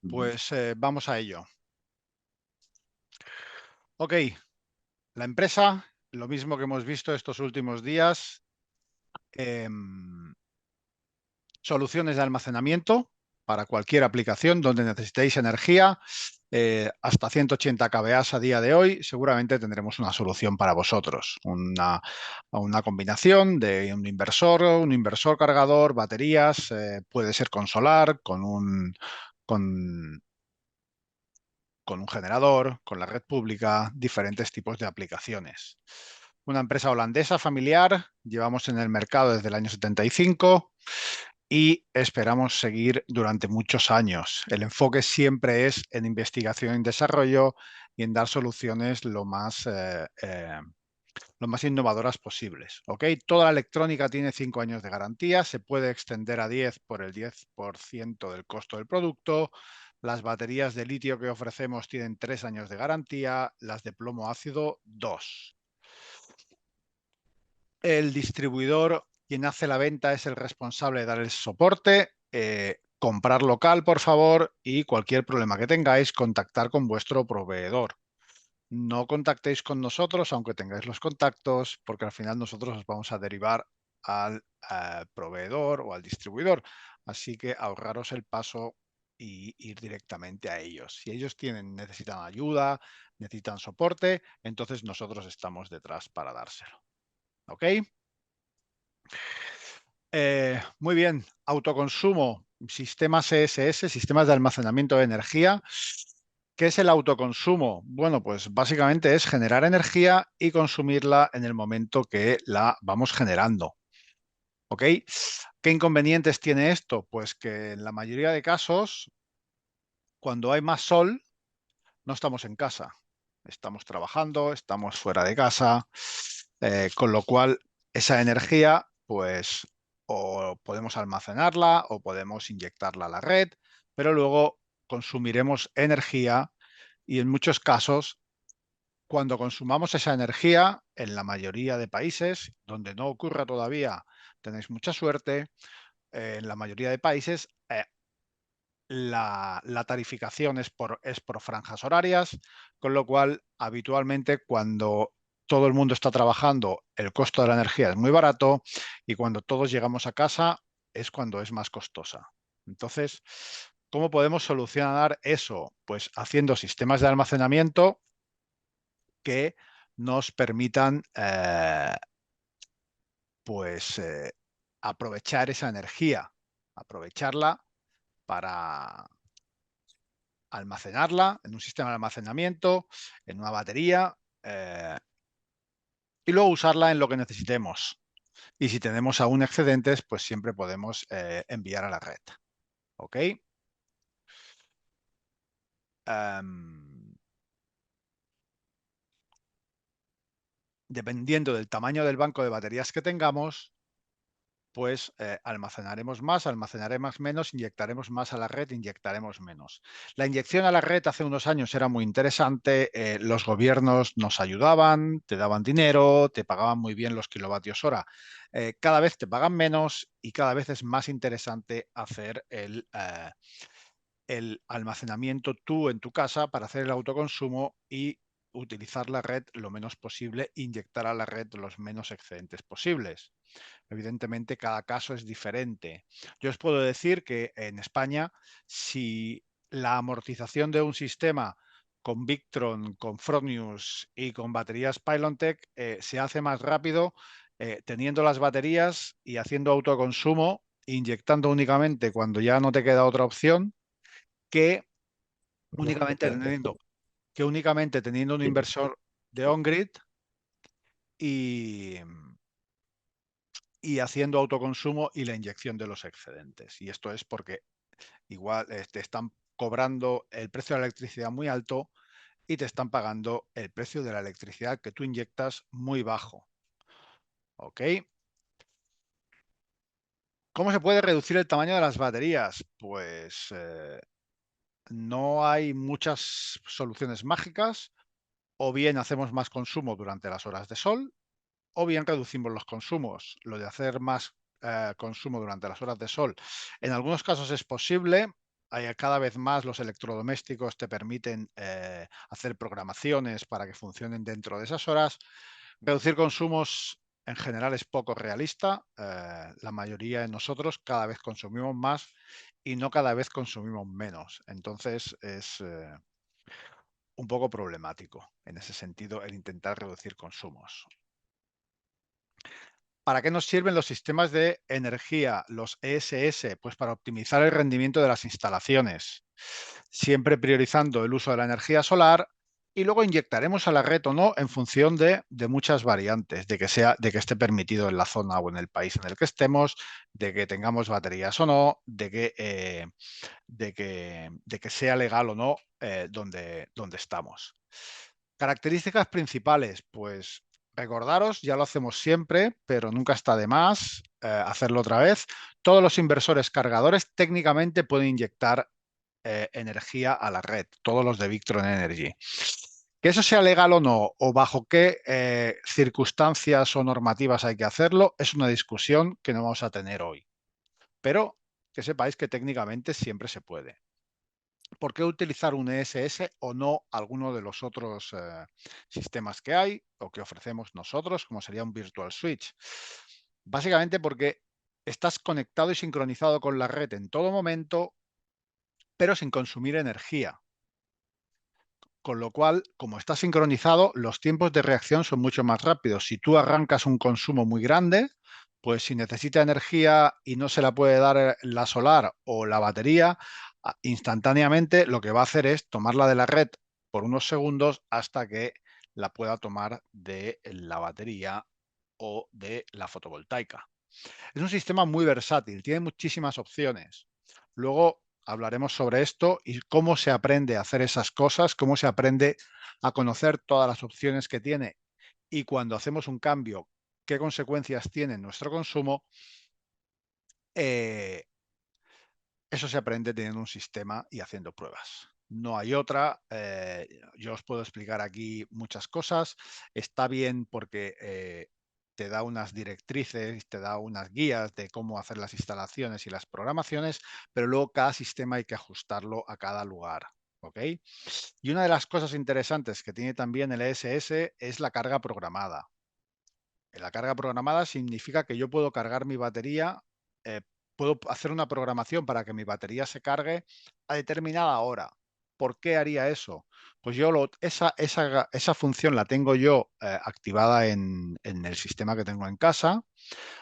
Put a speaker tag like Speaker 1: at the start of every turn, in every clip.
Speaker 1: Ujú.
Speaker 2: Pues vamos a ello. Ok, la empresa, lo mismo que hemos visto estos últimos días, em, soluciones de almacenamiento para cualquier aplicación donde necesitéis energía, hasta 180 kVA a día de hoy, seguramente tendremos una solución para vosotros. Una combinación de un inversor cargador, baterías, puede ser con solar, con con un generador, con la red pública, diferentes tipos de aplicaciones. Una empresa holandesa familiar, llevamos en el mercado desde el año 75 y esperamos seguir durante muchos años. El enfoque siempre es en investigación y desarrollo y en dar soluciones lo más innovadoras posibles. ¿Ok? Toda la electrónica tiene 5 años de garantía, se puede extender a 10 por el 10% del costo del producto. Las baterías de litio que ofrecemos tienen 3 años de garantía, las de plomo ácido 2. El distribuidor, quien hace la venta, es el responsable de dar el soporte. Comprar local, por favor, y cualquier problema que tengáis, contactar con vuestro proveedor. No contactéis con nosotros, aunque tengáis los contactos, porque al final nosotros os vamos a derivar al proveedor o al distribuidor. Así que ahorraros el paso y ir directamente a ellos. Si ellos necesitan ayuda, necesitan soporte, entonces nosotros estamos detrás para dárselo. ¿Ok? Muy bien. Autoconsumo, sistemas ESS, sistemas de almacenamiento de energía. ¿Qué es el autoconsumo? Bueno, pues básicamente es generar energía y consumirla en el momento que la vamos generando. ¿Ok? ¿Qué inconvenientes tiene esto? Pues que en la mayoría de casos, cuando hay más sol, no estamos en casa. Estamos trabajando, estamos fuera de casa, con lo cual esa energía, pues, o podemos almacenarla o podemos inyectarla a la red, pero luego consumiremos energía y en muchos casos, cuando consumamos esa energía, en la mayoría de países, donde no ocurra todavía, tenéis mucha suerte, en la mayoría de países la tarificación es por franjas horarias, con lo cual habitualmente cuando todo el mundo está trabajando, el costo de la energía es muy barato y cuando todos llegamos a casa es cuando es más costosa. Entonces, ¿cómo podemos solucionar eso? Pues haciendo sistemas de almacenamiento que nos permitan pues aprovechar esa energía, aprovecharla para almacenarla en un sistema de almacenamiento, en una batería, eh, y luego usarla en lo que necesitemos. Y si tenemos aún excedentes, pues siempre podemos enviar a la red. ¿Ok? Em, Dependiendo del tamaño del banco de baterías que tengamos, pues almacenaremos menos, inyectaremos más a la red, inyectaremos menos. La inyección a la red hace unos años era muy interesante, los gobiernos nos ayudaban, te daban dinero, te pagaban muy bien los kilovatios hora. Cada vez te pagan menos y cada vez es más interesante hacer el almacenamiento tú en tu casa para hacer el autoconsumo y utilizar la red lo menos posible, inyectar a la red los menos excedentes posibles. Evidentemente, cada caso es diferente. Yo os puedo decir que en España, si la amortización de un sistema con Victron, con Fronius y con baterías Pylontech se hace más rápido teniendo las baterías y haciendo autoconsumo, inyectando únicamente cuando ya no te queda otra opción, que únicamente teniendo, un
Speaker 1: Sí.
Speaker 2: inversor de on-grid y, haciendo autoconsumo y la inyección de los excedentes. Y esto es porque igual te están cobrando el precio de la electricidad muy alto y te están pagando el precio de la electricidad que tú inyectas muy bajo. ¿Ok? ¿Cómo se puede reducir el tamaño de las baterías? Pues no hay muchas soluciones mágicas. O bien hacemos más consumo durante las horas de sol, o bien reducimos los consumos. Lo de hacer más consumo durante las horas de sol, en algunos casos es posible, cada vez más los electrodomésticos te permiten hacer programaciones para que funcionen dentro de esas horas. Reducir consumos en general es poco realista. La mayoría de nosotros cada vez consumimos más y no cada vez consumimos menos. Entonces es un poco problemático en ese sentido el intentar reducir consumos. ¿Para qué nos sirven los sistemas de energía, los ESS? Pues para optimizar el rendimiento de las instalaciones, siempre priorizando el uso de la energía solar y luego inyectaremos a la red o no en función de muchas variantes, de que esté permitido en la zona o en el país en el que estemos, de que tengamos baterías o no, de que sea legal o no donde estamos. Características principales, pues recordaros, ya lo hacemos siempre, pero nunca está de más hacerlo otra vez. Todos los inversores cargadores técnicamente pueden inyectar energía a la red, todos los de Victron Energy. Que eso sea legal o no, o bajo qué circunstancias o normativas hay que hacerlo, es una discusión que no vamos a tener hoy. Pero que sepáis que técnicamente siempre se puede. ¿Por qué utilizar un ESS o no alguno de los otros sistemas que hay o que ofrecemos nosotros, como sería un Virtual Switch? Básicamente porque estás conectado y sincronizado con la red en todo momento, pero sin consumir energía. Con lo cual, como está sincronizado, los tiempos de reacción son mucho más rápidos. Si tú arrancas un consumo muy grande, pues si necesita energía y no se la puede dar la solar o la batería, instantáneamente lo que va a hacer es tomarla de la red por unos segundos hasta que la pueda tomar de la batería o de la fotovoltaica. Es un sistema muy versátil, tiene muchísimas opciones. Luego hablaremos sobre esto y cómo se aprende a hacer esas cosas, cómo se aprende a conocer todas las opciones que tiene y cuando hacemos un cambio, qué consecuencias tiene en nuestro consumo. Eso se aprende teniendo un sistema y haciendo pruebas. No hay otra. Yo os puedo explicar aquí muchas cosas. Está bien porque te da unas directrices, te da unas guías de cómo hacer las instalaciones y las programaciones, pero luego cada sistema hay que ajustarlo a cada lugar. ¿Ok? Y una de las cosas interesantes que tiene también el ESS es la carga programada. La carga programada significa que yo puedo cargar mi batería, puedo hacer una programación para que mi batería se cargue a determinada hora. ¿Por qué haría eso? Pues esa función la tengo yo activada en el sistema que tengo en casa,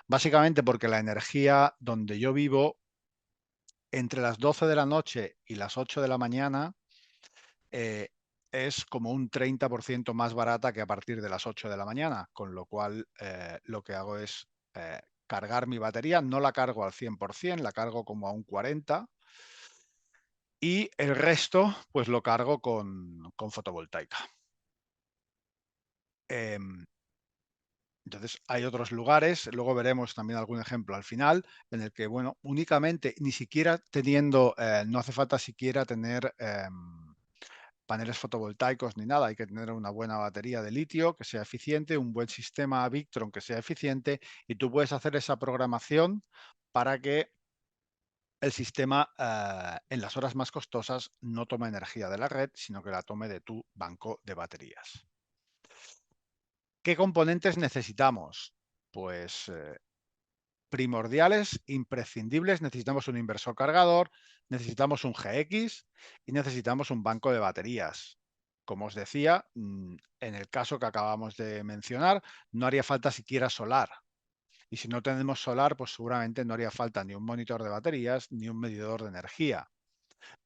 Speaker 2: básicamente porque la energía donde yo vivo, entre las 12 de la noche y las 8 de la mañana, eh, es como un 30% más barata que a partir de las 8 de la mañana, con lo cual lo que hago es cargar mi batería, no la cargo al 100%, la cargo como a un 40% y el resto pues lo cargo con fotovoltaica. Entonces hay otros lugares, luego veremos también algún ejemplo al final, en el que, bueno, únicamente, ni siquiera teniendo, no hace falta siquiera tener paneles fotovoltaicos ni nada, hay que tener una buena batería de litio que sea eficiente, un buen sistema Victron que sea eficiente y tú puedes hacer esa programación para que el sistema en las horas más costosas no tome energía de la red, sino que la tome de tu banco de baterías. ¿Qué componentes necesitamos? Pues primordiales, imprescindibles, necesitamos un inversor cargador, necesitamos un GX y necesitamos un banco de baterías. Como os decía, en el caso que acabamos de mencionar, no haría falta siquiera solar. Y si no tenemos solar, pues seguramente no haría falta ni un monitor de baterías ni un medidor de energía.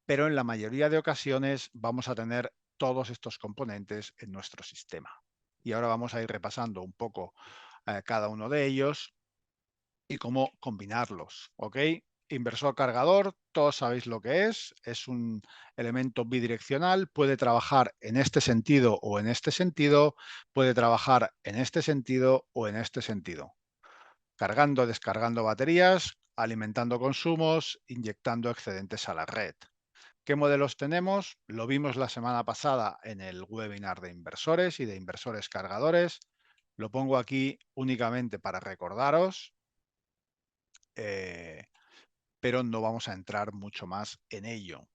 Speaker 2: Pero en la mayoría de ocasiones vamos a tener todos estos componentes en nuestro sistema. Y ahora vamos a ir repasando un poco cada uno de ellos y cómo combinarlos, ¿ok? Inversor cargador, todos sabéis lo que es un elemento bidireccional, puede trabajar en este sentido o en este sentido, puede trabajar en este sentido o en este sentido. Cargando, descargando baterías, alimentando consumos, inyectando excedentes a la red. ¿Qué modelos tenemos? Lo vimos la semana pasada en el webinar de inversores y de inversores cargadores. Lo pongo aquí únicamente para recordaros. pero no vamos a entrar mucho más en ello.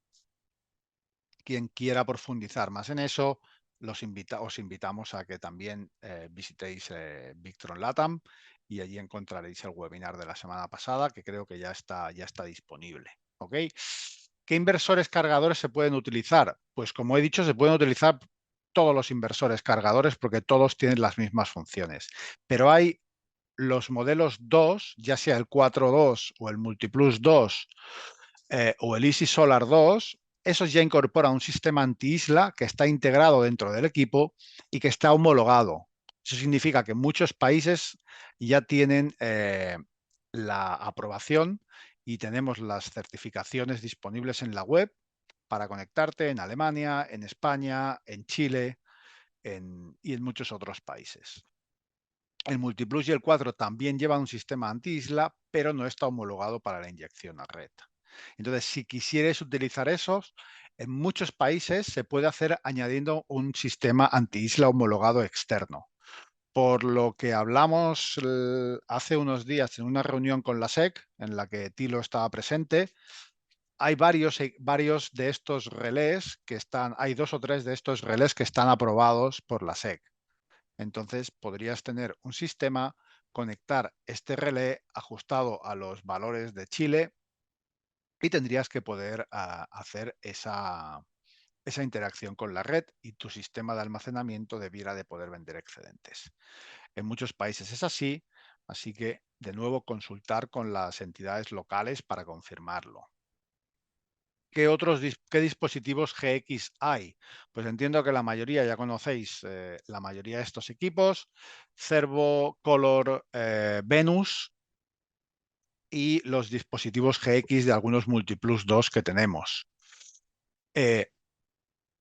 Speaker 2: Quien quiera profundizar más en eso, os invitamos a que también visitéis Victron Latam y allí encontraréis el webinar de la semana pasada, que creo que ya está disponible. ¿Ok? ¿Qué inversores cargadores se pueden utilizar? Pues como he dicho, se pueden utilizar todos los inversores cargadores porque todos tienen las mismas funciones. Pero hay los modelos 2, ya sea el 4.2 o el Multiplus 2 o el Easy Solar 2, esos ya incorporan un sistema anti-isla que está integrado dentro del equipo y que está homologado. Eso significa que muchos países ya tienen la aprobación y tenemos las certificaciones disponibles en la web para conectarte en Alemania, en España, en Chile y en muchos otros países. El Multiplus y el 4 también llevan un sistema anti-isla, pero no está homologado para la inyección a red. Entonces, si quisierais utilizar esos, en muchos países se puede hacer añadiendo un sistema anti-isla homologado externo. Por lo que hablamos hace unos días en una reunión con la SEC, en la que Tilo estaba presente, hay varios de estos relés que hay 2 o 3 de estos relés que están aprobados por la SEC. Entonces podrías tener un sistema, conectar este relé ajustado a los valores de Chile y tendrías que poder hacer esa interacción con la red y tu sistema de almacenamiento debiera de poder vender excedentes. En muchos países es así que de nuevo consultar con las entidades locales para confirmarlo. ¿Qué dispositivos GX hay? Pues entiendo que la mayoría ya conocéis la mayoría de estos equipos, Cervo, Color, Venus y los dispositivos GX de algunos Multiplus 2 que tenemos.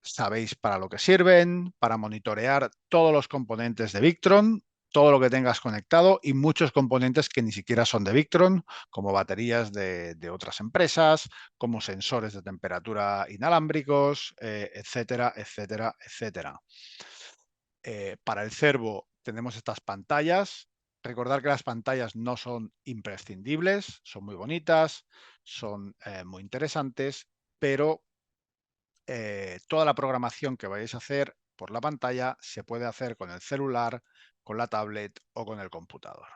Speaker 2: Sabéis para lo que sirven, para monitorear todos los componentes de Victron, todo lo que tengas conectado y muchos componentes que ni siquiera son de Victron, como baterías de otras empresas, como sensores de temperatura inalámbricos, etcétera, etcétera, etcétera. Para el Cervo tenemos estas pantallas. Recordar que las pantallas no son imprescindibles, son muy bonitas, son muy interesantes, pero toda la programación que vayáis a hacer por la pantalla se puede hacer con el celular, con la tablet o con el computador.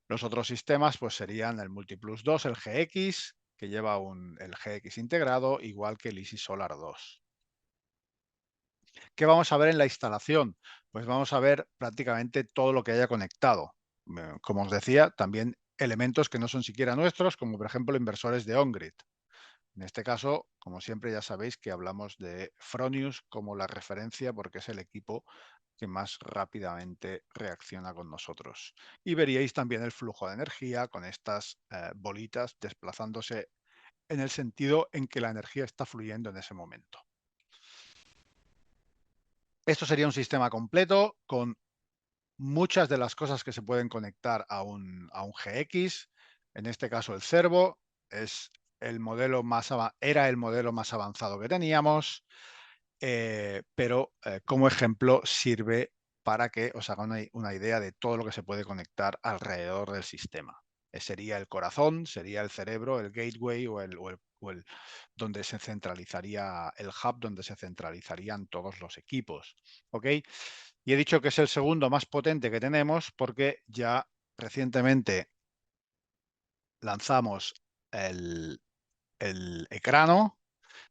Speaker 2: Los otros sistemas pues serían el Multiplus 2, el GX, que lleva el GX integrado, igual que el Easy Solar 2. ¿Qué vamos a ver en la instalación? Pues vamos a ver prácticamente todo lo que haya conectado. Como os decía, también elementos que no son siquiera nuestros, como por ejemplo inversores de OnGrid. En este caso, como siempre, ya sabéis que hablamos de Fronius como la referencia porque es el equipo que más rápidamente reacciona con nosotros. Y veríais también el flujo de energía con estas bolitas desplazándose en el sentido en que la energía está fluyendo en ese momento. Esto sería un sistema completo con muchas de las cosas que se pueden conectar a un GX. En este caso, el Cervo es era el modelo más avanzado que teníamos, pero como ejemplo sirve para que os hagan una idea de todo lo que se puede conectar alrededor del sistema. Sería el corazón, sería el cerebro, el gateway o el donde se centralizaría el hub, donde se centralizarían todos los equipos. ¿Ok? Y he dicho que es el segundo más potente que tenemos porque ya recientemente lanzamos el Ecrano,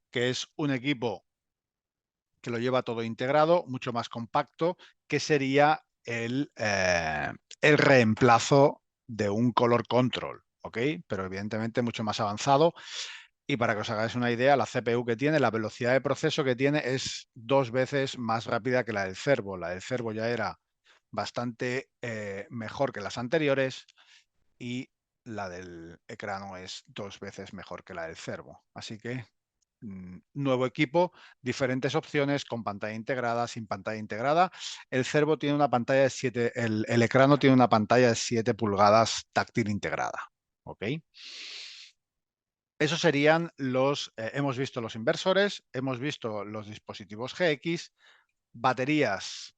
Speaker 2: que es un equipo que lo lleva todo integrado, mucho más compacto, que sería el reemplazo de un color control, ¿ok? Pero evidentemente mucho más avanzado. Y para que os hagáis una idea, la CPU que tiene, la velocidad de proceso que tiene es 2 veces más rápida que la del Cervo. La del Cervo ya era bastante mejor que las anteriores y la del Ecrano es 2 veces mejor que la del Cervo. Así que nuevo equipo, diferentes opciones con pantalla integrada, sin pantalla integrada. El Cervo tiene una pantalla de 7, el Ecrano tiene una pantalla de 7 pulgadas táctil integrada. ¿Ok? Esos serían hemos visto los inversores, hemos visto los dispositivos GX, baterías.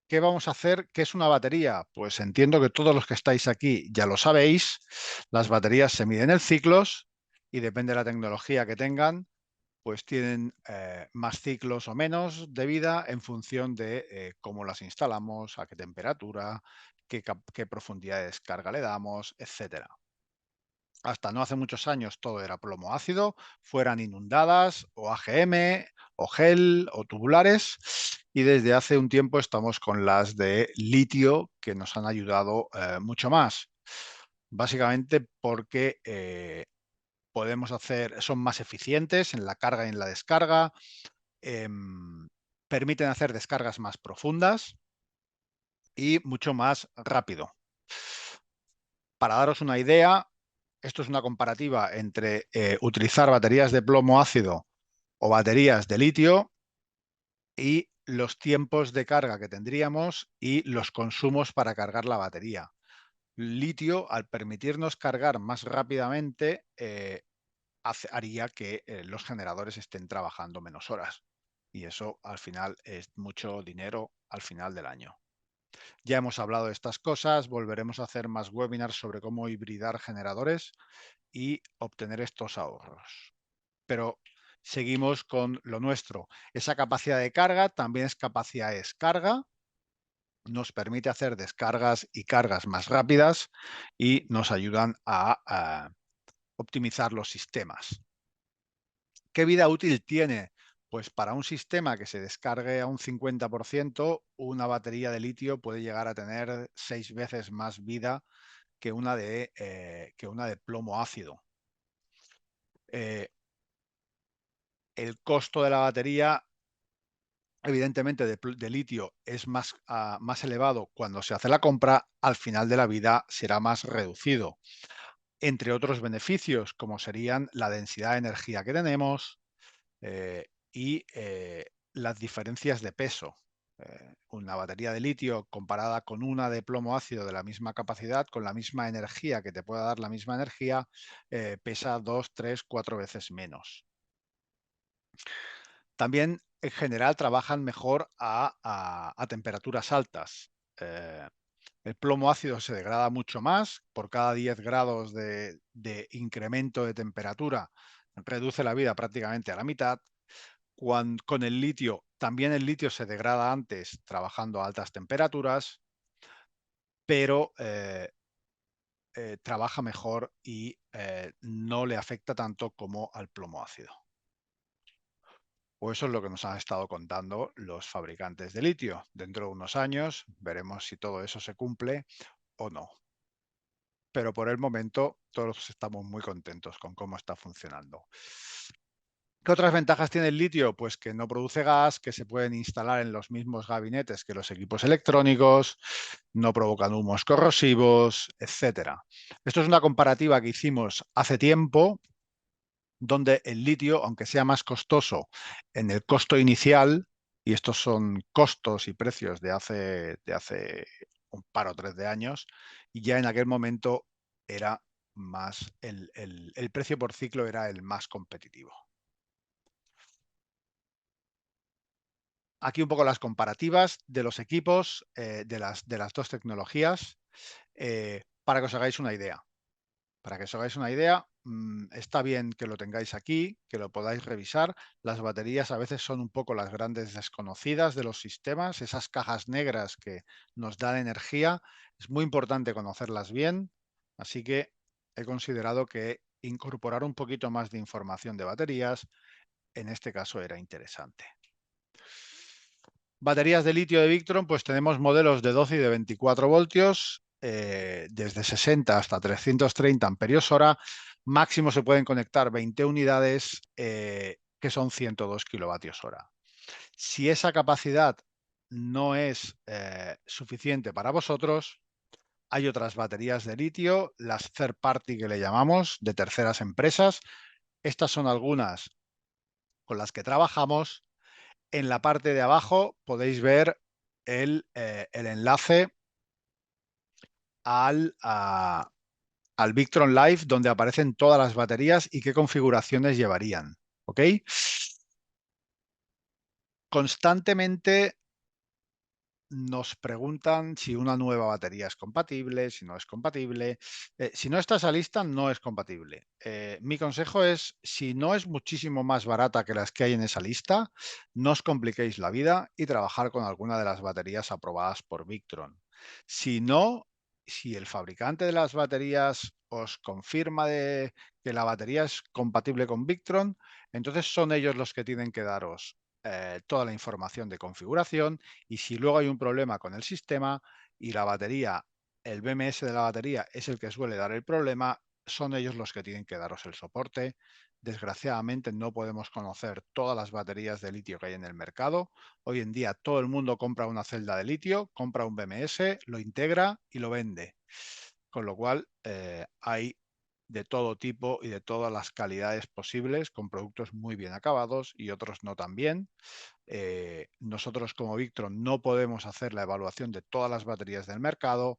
Speaker 2: ¿qué vamos a hacer? ¿Qué es una batería? Pues entiendo que todos los que estáis aquí ya lo sabéis. Las baterías se miden en ciclos y depende de la tecnología que tengan, pues tienen más ciclos o menos de vida en función de cómo las instalamos, a qué temperatura, qué profundidad de descarga le damos, etcétera. Hasta no hace muchos años todo era plomo ácido, fueran inundadas o AGM o gel o tubulares, y desde hace un tiempo estamos con las de litio que nos han ayudado mucho más. Básicamente porque podemos hacer, son más eficientes en la carga y en la descarga, permiten hacer descargas más profundas y mucho más rápido. Para daros una idea, esto es una comparativa entre utilizar baterías de plomo ácido o baterías de litio y los tiempos de carga que tendríamos y los consumos para cargar la batería. Litio, al permitirnos cargar más rápidamente, haría que los generadores estén trabajando menos horas. Y eso al final es mucho dinero al final del año. Ya hemos hablado de estas cosas, volveremos a hacer más webinars sobre cómo hibridar generadores y obtener estos ahorros. Pero seguimos con lo nuestro. Esa capacidad de carga también es capacidad de descarga. Nos permite hacer descargas y cargas más rápidas y nos ayudan a optimizar los sistemas. ¿Qué vida útil tiene? Pues para un sistema que se descargue a un 50%, una batería de litio puede llegar a tener 6 veces más vida que una de plomo ácido. El costo de la batería, evidentemente, de litio es más elevado cuando se hace la compra. Al final de la vida será más reducido, entre otros beneficios, como serían la densidad de energía que tenemos, y las diferencias de peso. Una batería de litio comparada con una de plomo ácido de la misma capacidad, con la misma energía, que te pueda dar la misma energía, pesa 2, 3, 4 veces menos. También, en general, trabajan mejor a temperaturas altas. El plomo ácido se degrada mucho más. Por cada 10 grados de incremento de temperatura, reduce la vida prácticamente a la mitad. Con el litio, también el litio se degrada antes trabajando a altas temperaturas, pero trabaja mejor y no le afecta tanto como al plomo ácido. O eso es lo que nos han estado contando los fabricantes de litio. Dentro de unos años veremos si todo eso se cumple o no. Pero por el momento todos estamos muy contentos con cómo está funcionando. ¿Qué otras ventajas tiene el litio? Pues que no produce gas, que se pueden instalar en los mismos gabinetes que los equipos electrónicos, no provocan humos corrosivos, etcétera. Esto es una comparativa que hicimos hace tiempo, donde el litio, aunque sea más costoso en el costo inicial, y estos son costos y precios de hace un par o tres de años, y ya en aquel momento era más, el precio por ciclo era el más competitivo. Aquí un poco las comparativas de los equipos de las dos tecnologías, para que os hagáis una idea. Para que os hagáis una idea, está bien que lo tengáis aquí, que lo podáis revisar. Las baterías a veces son un poco las grandes desconocidas de los sistemas, esas cajas negras que nos dan energía. Es muy importante conocerlas bien, así que he considerado que incorporar un poquito más de información de baterías, en este caso, era interesante. Baterías de litio de Victron, pues tenemos modelos de 12 y de 24 voltios, desde 60 hasta 330 amperios hora. Máximo se pueden conectar 20 unidades, que son 102 kilovatios hora. Si esa capacidad no es suficiente para vosotros, hay otras baterías de litio, las third party que le llamamos, de terceras empresas. Estas son algunas con las que trabajamos. En la parte de abajo podéis ver el enlace al Victron Live, donde aparecen todas las baterías y qué configuraciones llevarían. ¿Ok? Constantemente nos preguntan si una nueva batería es compatible, si no es compatible. Si no está esa lista, no es compatible. Mi consejo es, si no es muchísimo más barata que las que hay en esa lista, no os compliquéis la vida y trabajar con alguna de las baterías aprobadas por Victron. Si no, si el fabricante de las baterías os confirma que la batería es compatible con Victron, entonces son ellos los que tienen que daros toda la información de configuración, y si luego hay un problema con el sistema y la batería, el BMS de la batería es el que suele dar el problema, son ellos los que tienen que daros el soporte. Desgraciadamente no podemos conocer todas las baterías de litio que hay en el mercado. Hoy en día todo el mundo compra una celda de litio, compra un BMS, lo integra y lo vende. Con lo cual hay de todo tipo y de todas las calidades posibles, con productos muy bien acabados y otros no tan bien. Nosotros como Victron no podemos hacer la evaluación de todas las baterías del mercado.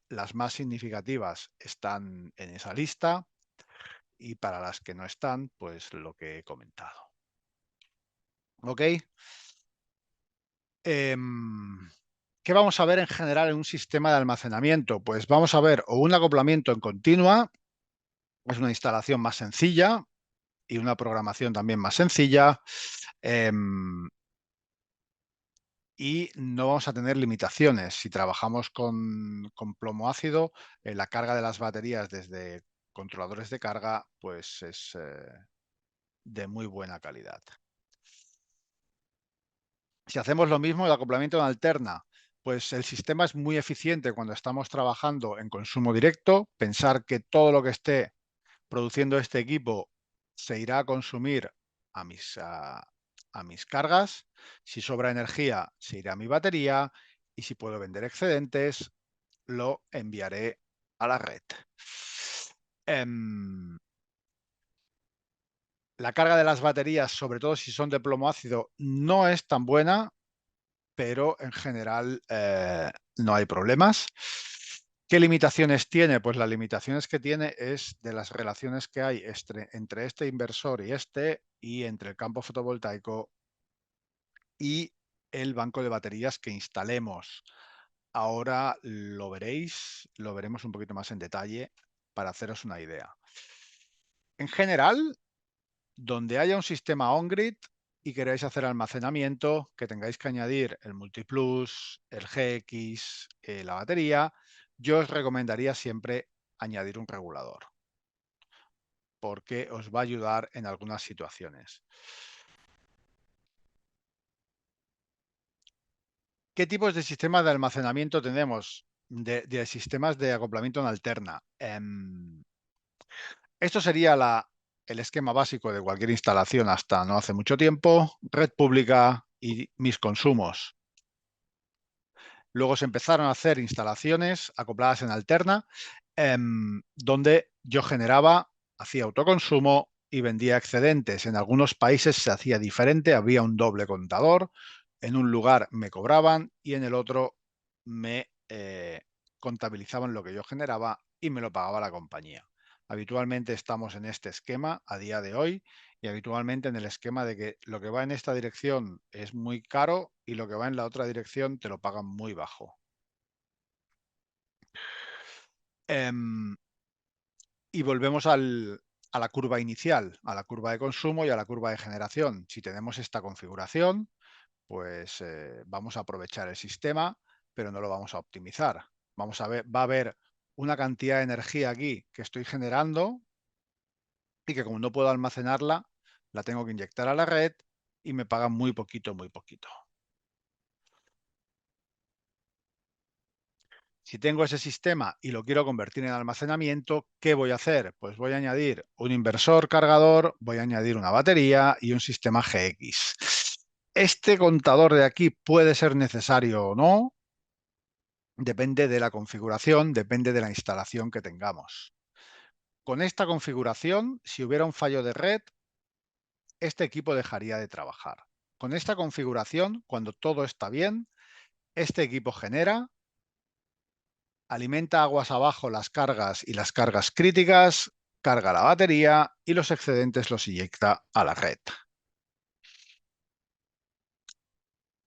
Speaker 2: Las más significativas están en esa lista y para las que no están, pues lo que he comentado. ¿Ok? ¿Qué vamos a ver en general en un sistema de almacenamiento? Pues vamos a ver o un acoplamiento en continua, es una instalación más sencilla y una programación también más sencilla. Y no vamos a tener limitaciones. Si trabajamos con plomo ácido, la carga de las baterías desde controladores de carga pues es de muy buena calidad. Si hacemos lo mismo, el acoplamiento en alterna, pues el sistema es muy eficiente cuando estamos trabajando en consumo directo. Pensar que todo lo que esté produciendo este equipo se irá a consumir a mis cargas. Si sobra energía, se irá a mi batería, y si puedo vender excedentes, lo enviaré a la red. La carga de las baterías, sobre todo si son de plomo ácido, no es tan buena, pero en general no hay problemas. ¿Qué limitaciones tiene? Pues las limitaciones que tiene es de las relaciones que hay entre este inversor y entre el campo fotovoltaico y el banco de baterías que instalemos. Ahora lo veréis, lo veremos un poquito más en detalle para haceros una idea. En general, donde haya un sistema on-grid y queráis hacer almacenamiento, que tengáis que añadir el MultiPlus, el GX, la batería, yo os recomendaría siempre añadir un regulador, porque os va a ayudar en algunas situaciones. ¿Qué tipos de sistemas de almacenamiento tenemos? De sistemas de acoplamiento en alterna. Esto sería el esquema básico de cualquier instalación hasta no hace mucho tiempo: red pública y mis consumos. Luego se empezaron a hacer instalaciones acopladas en alterna, donde yo hacía autoconsumo y vendía excedentes. En algunos países se hacía diferente, había un doble contador. En un lugar me cobraban y en el otro me contabilizaban lo que yo generaba y me lo pagaba la compañía. Habitualmente estamos en este esquema a día de hoy, y habitualmente en el esquema de que lo que va en esta dirección es muy caro y lo que va en la otra dirección te lo pagan muy bajo. Y volvemos a la curva inicial, a la curva de consumo y a la curva de generación. Si tenemos esta configuración, pues vamos a aprovechar el sistema, pero no lo vamos a optimizar. Va a haber una cantidad de energía aquí que estoy generando y que, como no puedo almacenarla, la tengo que inyectar a la red y me pagan muy poquito, muy poquito. Si tengo ese sistema y lo quiero convertir en almacenamiento, ¿qué voy a hacer? Pues voy a añadir un inversor cargador, voy a añadir una batería y un sistema GX. Este contador de aquí puede ser necesario o no, depende de la configuración, depende de la instalación que tengamos. Con esta configuración, si hubiera un fallo de red, este equipo dejaría de trabajar. Con esta configuración, cuando todo está bien, este equipo genera, alimenta aguas abajo las cargas y las cargas críticas, carga la batería y los excedentes los inyecta a la red.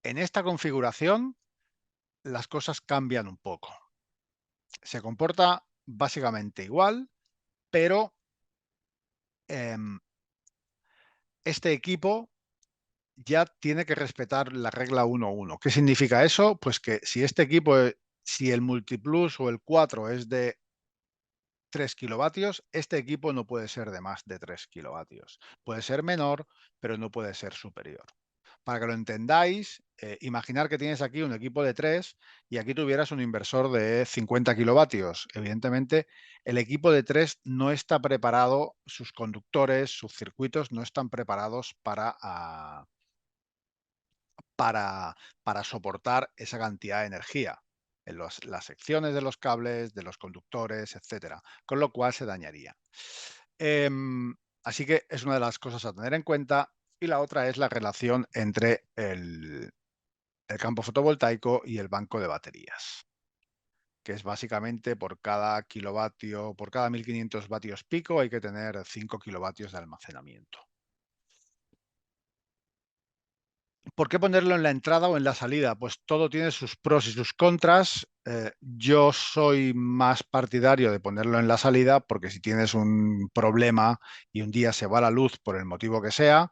Speaker 2: En esta configuración las cosas cambian un poco. Se comporta básicamente igual, pero este equipo ya tiene que respetar la regla 1-1. ¿Qué significa eso? Pues que si este equipo, si el Multiplus o el 4 es de 3 kilovatios, este equipo no puede ser de más de 3 kilovatios. Puede ser menor, pero no puede ser superior. Para que lo entendáis, imaginar que tienes aquí un equipo de 3 y aquí tuvieras un inversor de 50 kilovatios. Evidentemente, el equipo de 3 no está preparado, sus conductores, sus circuitos no están preparados para soportar esa cantidad de energía en las secciones de los cables, de los conductores, etcétera, con lo cual se dañaría. Así que es una de las cosas a tener en cuenta. Y la otra es la relación entre el campo fotovoltaico y el banco de baterías, que es básicamente por cada kilovatio, por cada 1500 vatios pico hay que tener 5 kilovatios de almacenamiento. ¿Por qué ponerlo en la entrada o en la salida? Pues todo tiene sus pros y sus contras. Yo soy más partidario de ponerlo en la salida porque si tienes un problema y un día se va la luz por el motivo que sea,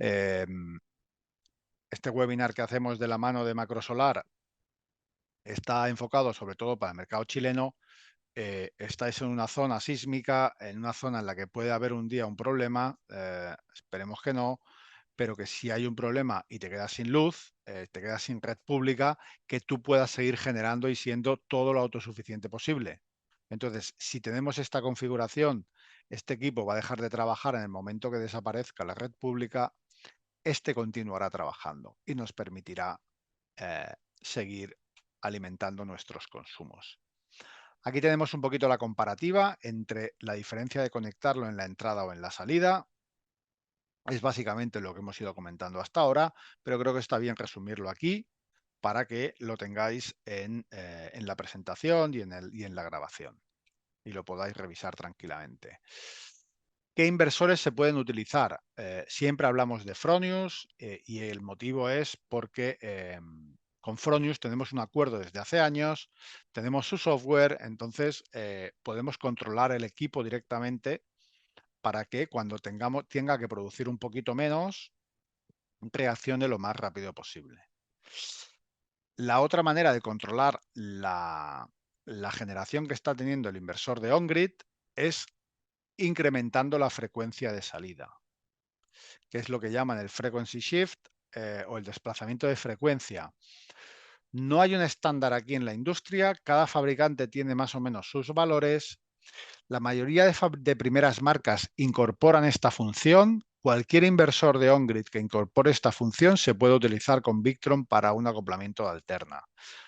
Speaker 2: eh, este webinar que hacemos de la mano de Macrosolar está enfocado sobre todo para el mercado chileno. Estáis en una zona sísmica, en una zona en la que puede haber un día un problema, esperemos que no, pero que si hay un problema y te quedas sin luz, te quedas sin red pública, que tú puedas seguir generando y siendo todo lo autosuficiente posible. Entonces, si tenemos esta configuración, este equipo va a dejar de trabajar en el momento que desaparezca la red pública, este continuará trabajando y nos permitirá seguir alimentando nuestros consumos. Aquí tenemos un poquito la comparativa entre la diferencia de conectarlo en la entrada o en la salida. Es básicamente lo que hemos ido comentando hasta ahora, pero creo que está bien resumirlo aquí para que lo tengáis en la presentación y en la grabación y lo podáis revisar tranquilamente. ¿Qué inversores se pueden utilizar? Siempre hablamos de Fronius y el motivo es porque con Fronius tenemos un acuerdo desde hace años, tenemos su software, entonces podemos controlar el equipo directamente para que cuando tenga que producir un poquito menos, reaccione lo más rápido posible. La otra manera de controlar la generación que está teniendo el inversor de on-grid es incrementando la frecuencia de salida, que es lo que llaman el frequency shift o el desplazamiento de frecuencia. No hay un estándar aquí en la industria, cada fabricante tiene más o menos sus valores. La mayoría de primeras marcas incorporan esta función. Cualquier inversor de on-grid que incorpore esta función se puede utilizar con Victron para un acoplamiento de alterna.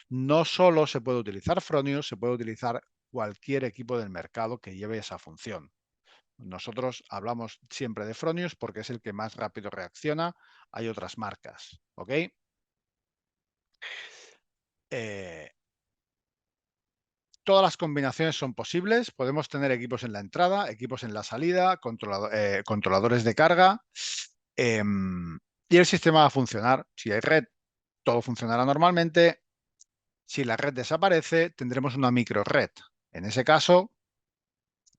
Speaker 2: No solo se puede utilizar Fronius, se puede utilizar cualquier equipo del mercado que lleve esa función. Nosotros hablamos siempre de Fronius porque es el que más rápido reacciona. Hay otras marcas, ¿ok? Todas las combinaciones son posibles. Podemos tener equipos en la entrada, equipos en la salida, controladores de carga y el sistema va a funcionar. Si hay red, todo funcionará normalmente. Si la red desaparece, tendremos una micro red. En ese caso,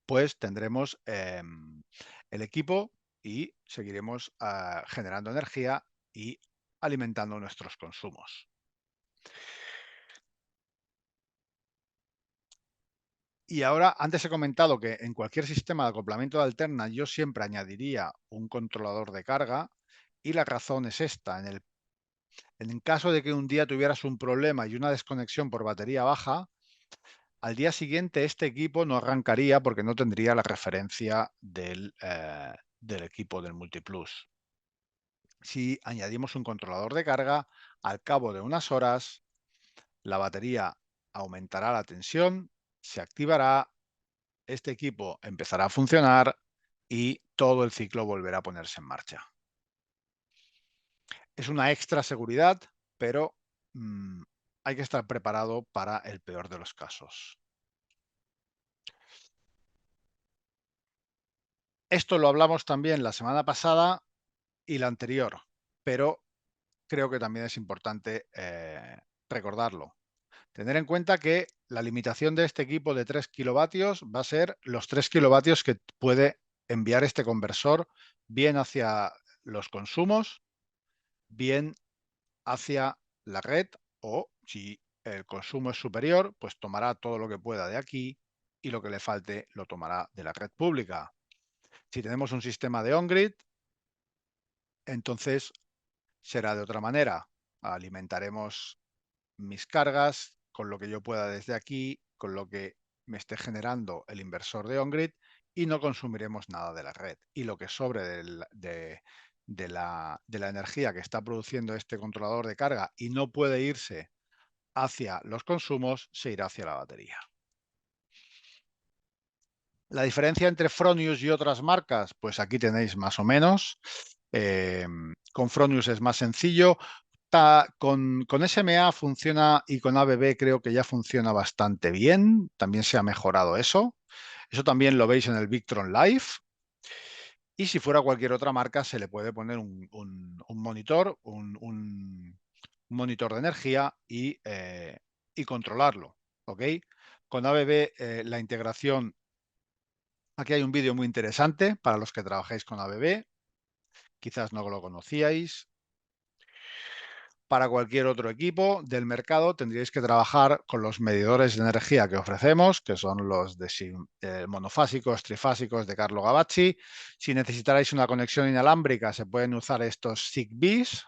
Speaker 2: pues tendremos el equipo y seguiremos generando energía y alimentando nuestros consumos. Y ahora, antes he comentado que en cualquier sistema de acoplamiento de alterna yo siempre añadiría un controlador de carga y la razón es esta. En caso de que un día tuvieras un problema y una desconexión por batería baja, al día siguiente este equipo no arrancaría porque no tendría la referencia del equipo del Multiplus. Si añadimos un controlador de carga, al cabo de unas horas, la batería aumentará la tensión, se activará, este equipo empezará a funcionar y todo el ciclo volverá a ponerse en marcha. Es una extra seguridad, pero hay que estar preparado para el peor de los casos. Esto lo hablamos también la semana pasada y la anterior, pero creo que también es importante recordarlo. Tener en cuenta que la limitación de este equipo de 3 kilovatios va a ser los 3 kilovatios que puede enviar este conversor, bien hacia los consumos, bien hacia la red, o si el consumo es superior, pues tomará todo lo que pueda de aquí y lo que le falte lo tomará de la red pública. Si tenemos un sistema de on-grid, entonces será de otra manera. Alimentaremos mis cargas con lo que yo pueda desde aquí, con lo que me esté generando el inversor de on-grid, y no consumiremos nada de la red. Y lo que sobre de la energía que está produciendo este controlador de carga y no puede irse hacia los consumos, se irá hacia la batería. La diferencia entre Fronius y otras marcas, pues aquí tenéis más o menos. Con Fronius es más sencillo. Con SMA funciona, y con ABB creo que ya funciona bastante bien. También se ha mejorado eso. Eso también lo veis en el Victron Live. Y si fuera cualquier otra marca, se le puede poner un monitor, un monitor de energía y controlarlo. ¿Ok? Con ABB la integración. Aquí hay un vídeo muy interesante para los que trabajáis con ABB. Quizás no lo conocíais. Para cualquier otro equipo del mercado tendríais que trabajar con los medidores de energía que ofrecemos, que son los monofásicos, trifásicos de Carlo Gavazzi. Si necesitarais una conexión inalámbrica, se pueden usar estos Zigbees.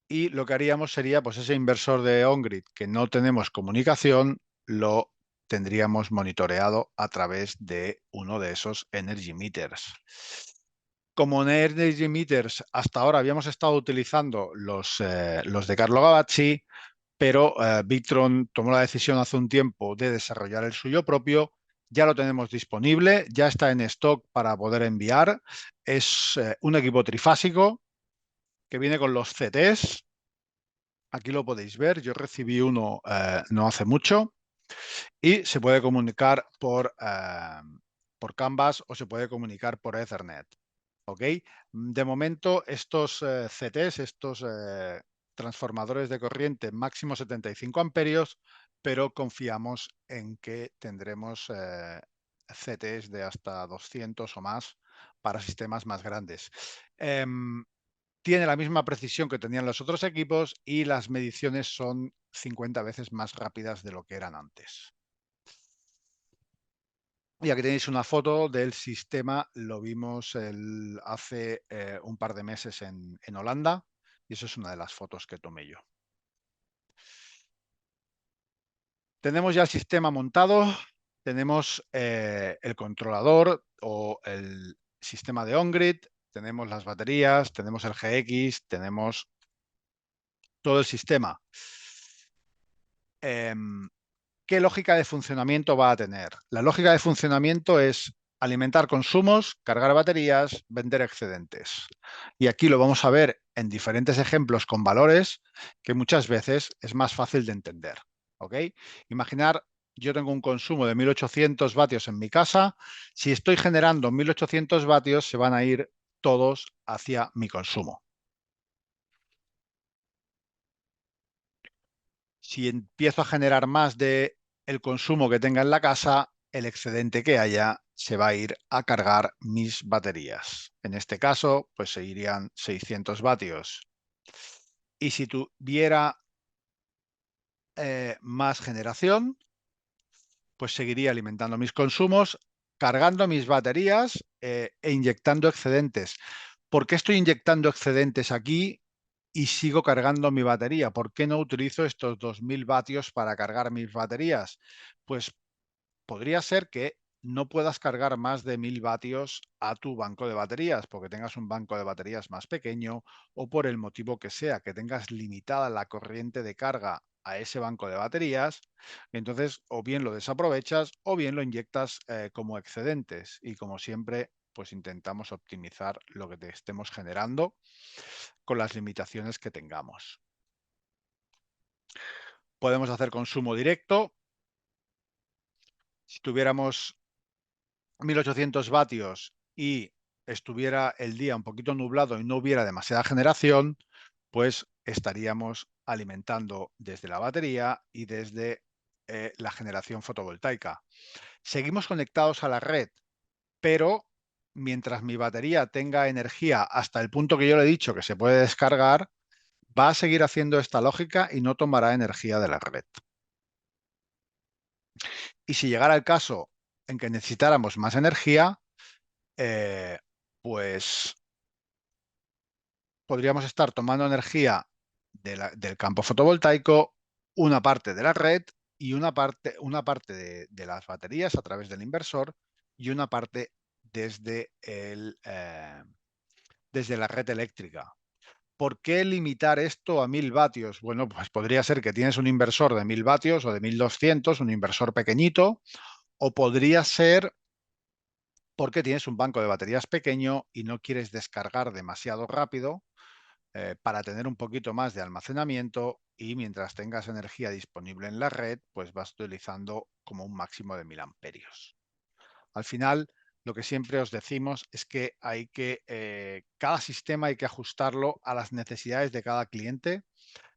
Speaker 2: Y lo que haríamos sería, pues ese inversor de on-grid que no tenemos comunicación, lo tendríamos monitoreado a través de uno de esos energy meters. Como en Energy Meters hasta ahora habíamos estado utilizando los de Carlo Gavazzi, pero Victron tomó la decisión hace un tiempo de desarrollar el suyo propio. Ya lo tenemos disponible, ya está en stock para poder enviar. Es un equipo trifásico que viene con los CTs. Aquí lo podéis ver, yo recibí uno no hace mucho y se puede comunicar por Canvas o se puede comunicar por Ethernet. ¿Ok? De momento, estos CTs, estos transformadores de corriente máximo 75 amperios, pero confiamos en que tendremos CTs de hasta 200 o más para sistemas más grandes. Tiene la misma precisión que tenían los otros equipos y las mediciones son 50 veces más rápidas de lo que eran antes. Y aquí tenéis una foto del sistema, lo vimos hace un par de meses en Holanda, y eso es una de las fotos que tomé yo. Tenemos ya el sistema montado, tenemos el controlador o el sistema de on-grid, tenemos las baterías, tenemos el GX, tenemos todo el sistema. ¿Qué lógica de funcionamiento va a tener? La lógica de funcionamiento es alimentar consumos, cargar baterías, vender excedentes. Y aquí lo vamos a ver en diferentes ejemplos con valores que muchas veces es más fácil de entender. ¿Ok? Imaginar, yo tengo un consumo de 1800 vatios en mi casa. Si estoy generando 1800 vatios, se van a ir todos hacia mi consumo. Si empiezo a generar más de el consumo que tenga en la casa, el excedente que haya se va a ir a cargar mis baterías. En este caso, pues seguirían 600 vatios. Y si tuviera más generación, pues seguiría alimentando mis consumos, cargando mis baterías e inyectando excedentes. ¿Por qué estoy inyectando excedentes aquí y sigo cargando mi batería? ¿Por qué no utilizo estos 2000 vatios para cargar mis baterías? Pues podría ser que no puedas cargar más de 1000 vatios a tu banco de baterías, porque tengas un banco de baterías más pequeño o por el motivo que sea, que tengas limitada la corriente de carga a ese banco de baterías. Entonces, o bien lo desaprovechas o bien lo inyectas como excedentes. Y como siempre, pues intentamos optimizar lo que te estemos generando con las limitaciones que tengamos. Podemos hacer consumo directo. Si tuviéramos 1800 vatios y estuviera el día un poquito nublado y no hubiera demasiada generación, pues estaríamos alimentando desde la batería y desde la generación fotovoltaica. Seguimos conectados a la red, pero mientras mi batería tenga energía hasta el punto que yo le he dicho que se puede descargar, va a seguir haciendo esta lógica y no tomará energía de la red. Y si llegara el caso en que necesitáramos más energía, pues podríamos estar tomando energía del campo fotovoltaico, una parte de la red y una parte de las baterías a través del inversor y una parte desde, desde la red eléctrica. ¿Por qué limitar esto a 1000 vatios? Bueno, pues podría ser que tienes un inversor de 1000 vatios o de 1200, un inversor pequeñito, o podría ser porque tienes un banco de baterías pequeño y no quieres descargar demasiado rápido para tener un poquito más de almacenamiento y mientras tengas energía disponible en la red, pues vas utilizando como un máximo de 1000 amperios. Al final, lo que siempre os decimos es que cada sistema hay que ajustarlo a las necesidades de cada cliente.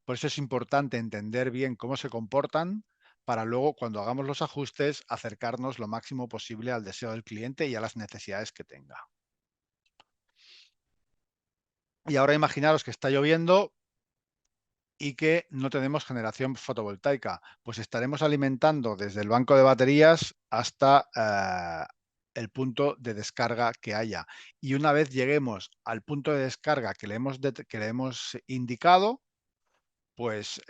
Speaker 2: Por eso es importante entender bien cómo se comportan para luego, cuando hagamos los ajustes, acercarnos lo máximo posible al deseo del cliente y a las necesidades que tenga. Y ahora imaginaros que está lloviendo y que no tenemos generación fotovoltaica, pues estaremos alimentando desde el banco de baterías hasta el punto de descarga que haya. Y una vez lleguemos al punto de descarga que le hemos indicado, pues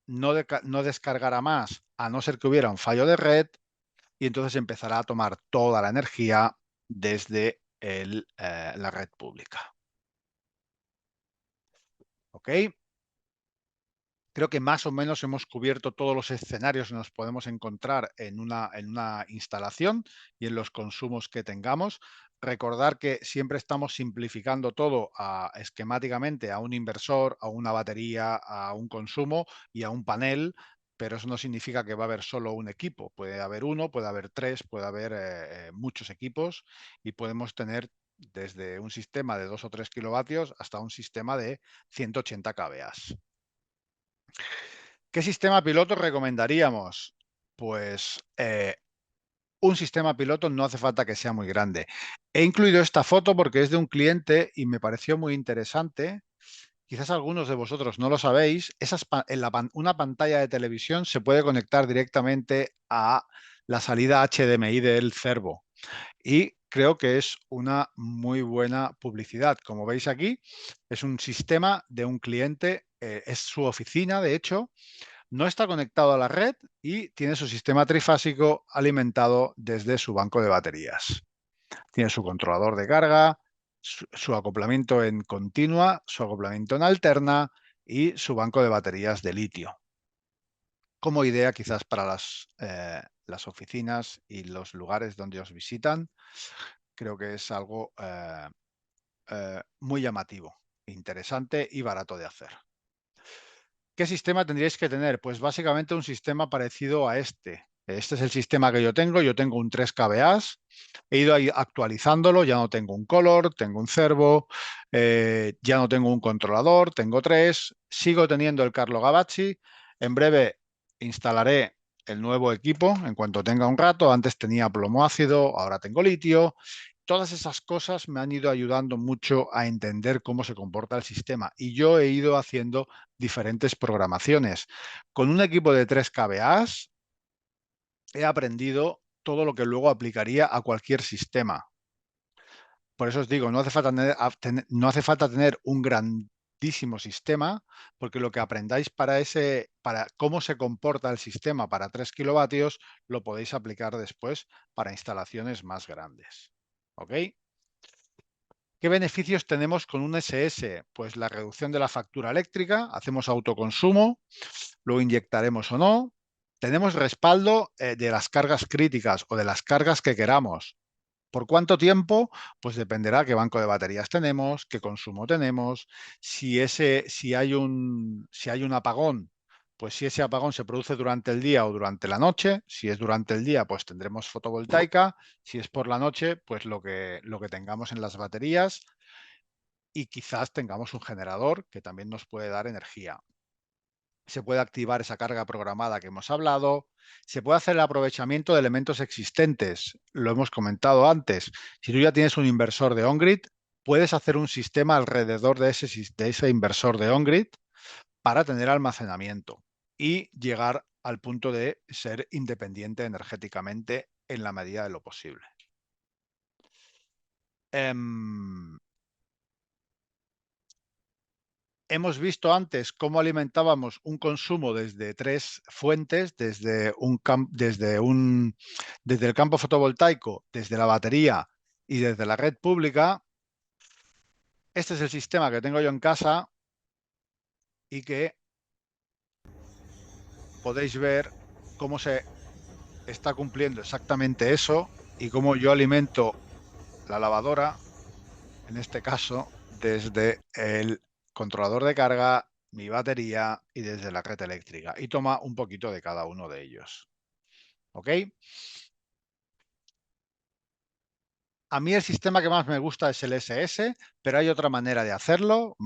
Speaker 2: no descargará más, a no ser que hubiera un fallo de red, y entonces empezará a tomar toda la energía desde la red pública. ¿Ok? Creo que más o menos hemos cubierto todos los escenarios que nos podemos encontrar en una instalación y en los consumos que tengamos. Recordar que siempre estamos simplificando todo esquemáticamente a un inversor, a una batería, a un consumo y a un panel, pero eso no significa que va a haber solo un equipo. Puede haber uno, puede haber tres, puede haber muchos equipos y podemos tener desde un sistema de 2 o 3 kilovatios hasta un sistema de 180 kVA. ¿Qué sistema piloto recomendaríamos? Pues un sistema piloto no hace falta que sea muy grande. He incluido esta foto porque es de un cliente y me pareció muy interesante. Quizás algunos de vosotros no lo sabéis. Una pantalla de televisión se puede conectar directamente a la salida HDMI del Cervo. Y creo que es una muy buena publicidad. Como veis aquí, es un sistema de un cliente, es su oficina, de hecho. No está conectado a la red y tiene su sistema trifásico alimentado desde su banco de baterías. Tiene su controlador de carga, su acoplamiento en continua, su acoplamiento en alterna y su banco de baterías de litio. Como idea quizás para las oficinas y los lugares donde os visitan, creo que es algo muy llamativo, interesante y barato de hacer. ¿Qué sistema tendríais que tener? Pues básicamente un sistema parecido a este. Este es el sistema que yo tengo. Yo tengo un 3 kVA. He ido ahí actualizándolo. Ya no tengo un color, tengo un Cervo. Ya no tengo un controlador, tengo 3. Sigo teniendo el Carlo Gavazzi. En breve instalaré el nuevo equipo en cuanto tenga un rato. Antes tenía plomo ácido, ahora tengo litio. Todas esas cosas me han ido ayudando mucho a entender cómo se comporta el sistema y yo he ido haciendo diferentes programaciones. Con un equipo de 3 kVA he aprendido todo lo que luego aplicaría a cualquier sistema. Por eso os digo, no hace falta tener un grandísimo sistema, porque lo que aprendáis para cómo se comporta el sistema para 3 kilovatios, lo podéis aplicar después para instalaciones más grandes. ¿Ok? ¿Qué beneficios tenemos con un SS? Pues la reducción de la factura eléctrica, hacemos autoconsumo, lo inyectaremos o no. Tenemos respaldo de las cargas críticas o de las cargas que queramos. ¿Por cuánto tiempo? Pues dependerá qué banco de baterías tenemos, qué consumo tenemos, si hay un apagón, pues si ese apagón se produce durante el día o durante la noche. Si es durante el día, pues tendremos fotovoltaica. Si es por la noche, pues lo que tengamos en las baterías. y quizás tengamos un generador que también nos puede dar energía. Se puede activar esa carga programada que hemos hablado, se puede hacer el aprovechamiento de elementos existentes, lo hemos comentado antes. Si tú ya tienes un inversor de on-grid, puedes hacer un sistema alrededor de ese inversor de on-grid para tener almacenamiento y llegar al punto de ser independiente energéticamente en la medida de lo posible. Hemos visto antes cómo alimentábamos un consumo desde tres fuentes, desde el campo fotovoltaico, desde la batería y desde la red pública. Este es el sistema que tengo yo en casa y que podéis ver cómo se está cumpliendo exactamente eso y cómo yo alimento la lavadora, en este caso, desde el controlador de carga, mi batería y desde la red eléctrica. Y toma un poquito de cada uno de ellos. ¿Ok? A mí el sistema que más me gusta es el SS, pero hay otra manera de hacerlo,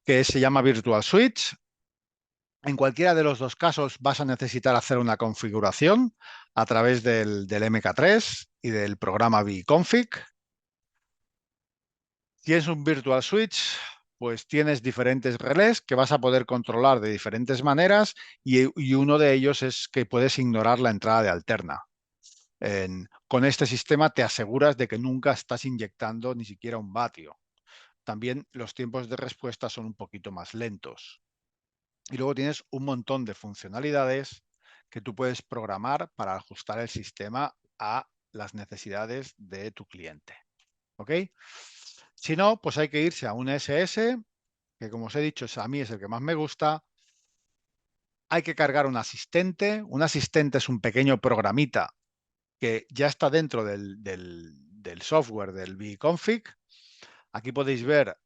Speaker 2: que se llama Virtual Switch. En cualquiera de los dos casos vas a necesitar hacer una configuración a través del MK3 y del programa vConfig. Si es un Virtual Switch, pues tienes diferentes relés que vas a poder controlar de diferentes maneras y uno de ellos es que puedes ignorar la entrada de alterna. Con este sistema te aseguras de que nunca estás inyectando ni siquiera un vatio. También los tiempos de respuesta son un poquito más lentos. Y luego tienes un montón de funcionalidades que tú puedes programar para ajustar el sistema a las necesidades de tu cliente. ¿Ok? Si no, pues hay que irse a un SS, que como os he dicho, a mí es el que más me gusta. Hay que cargar un asistente. Un asistente es un pequeño programita que ya está dentro del software del vConfig. Aquí podéis ver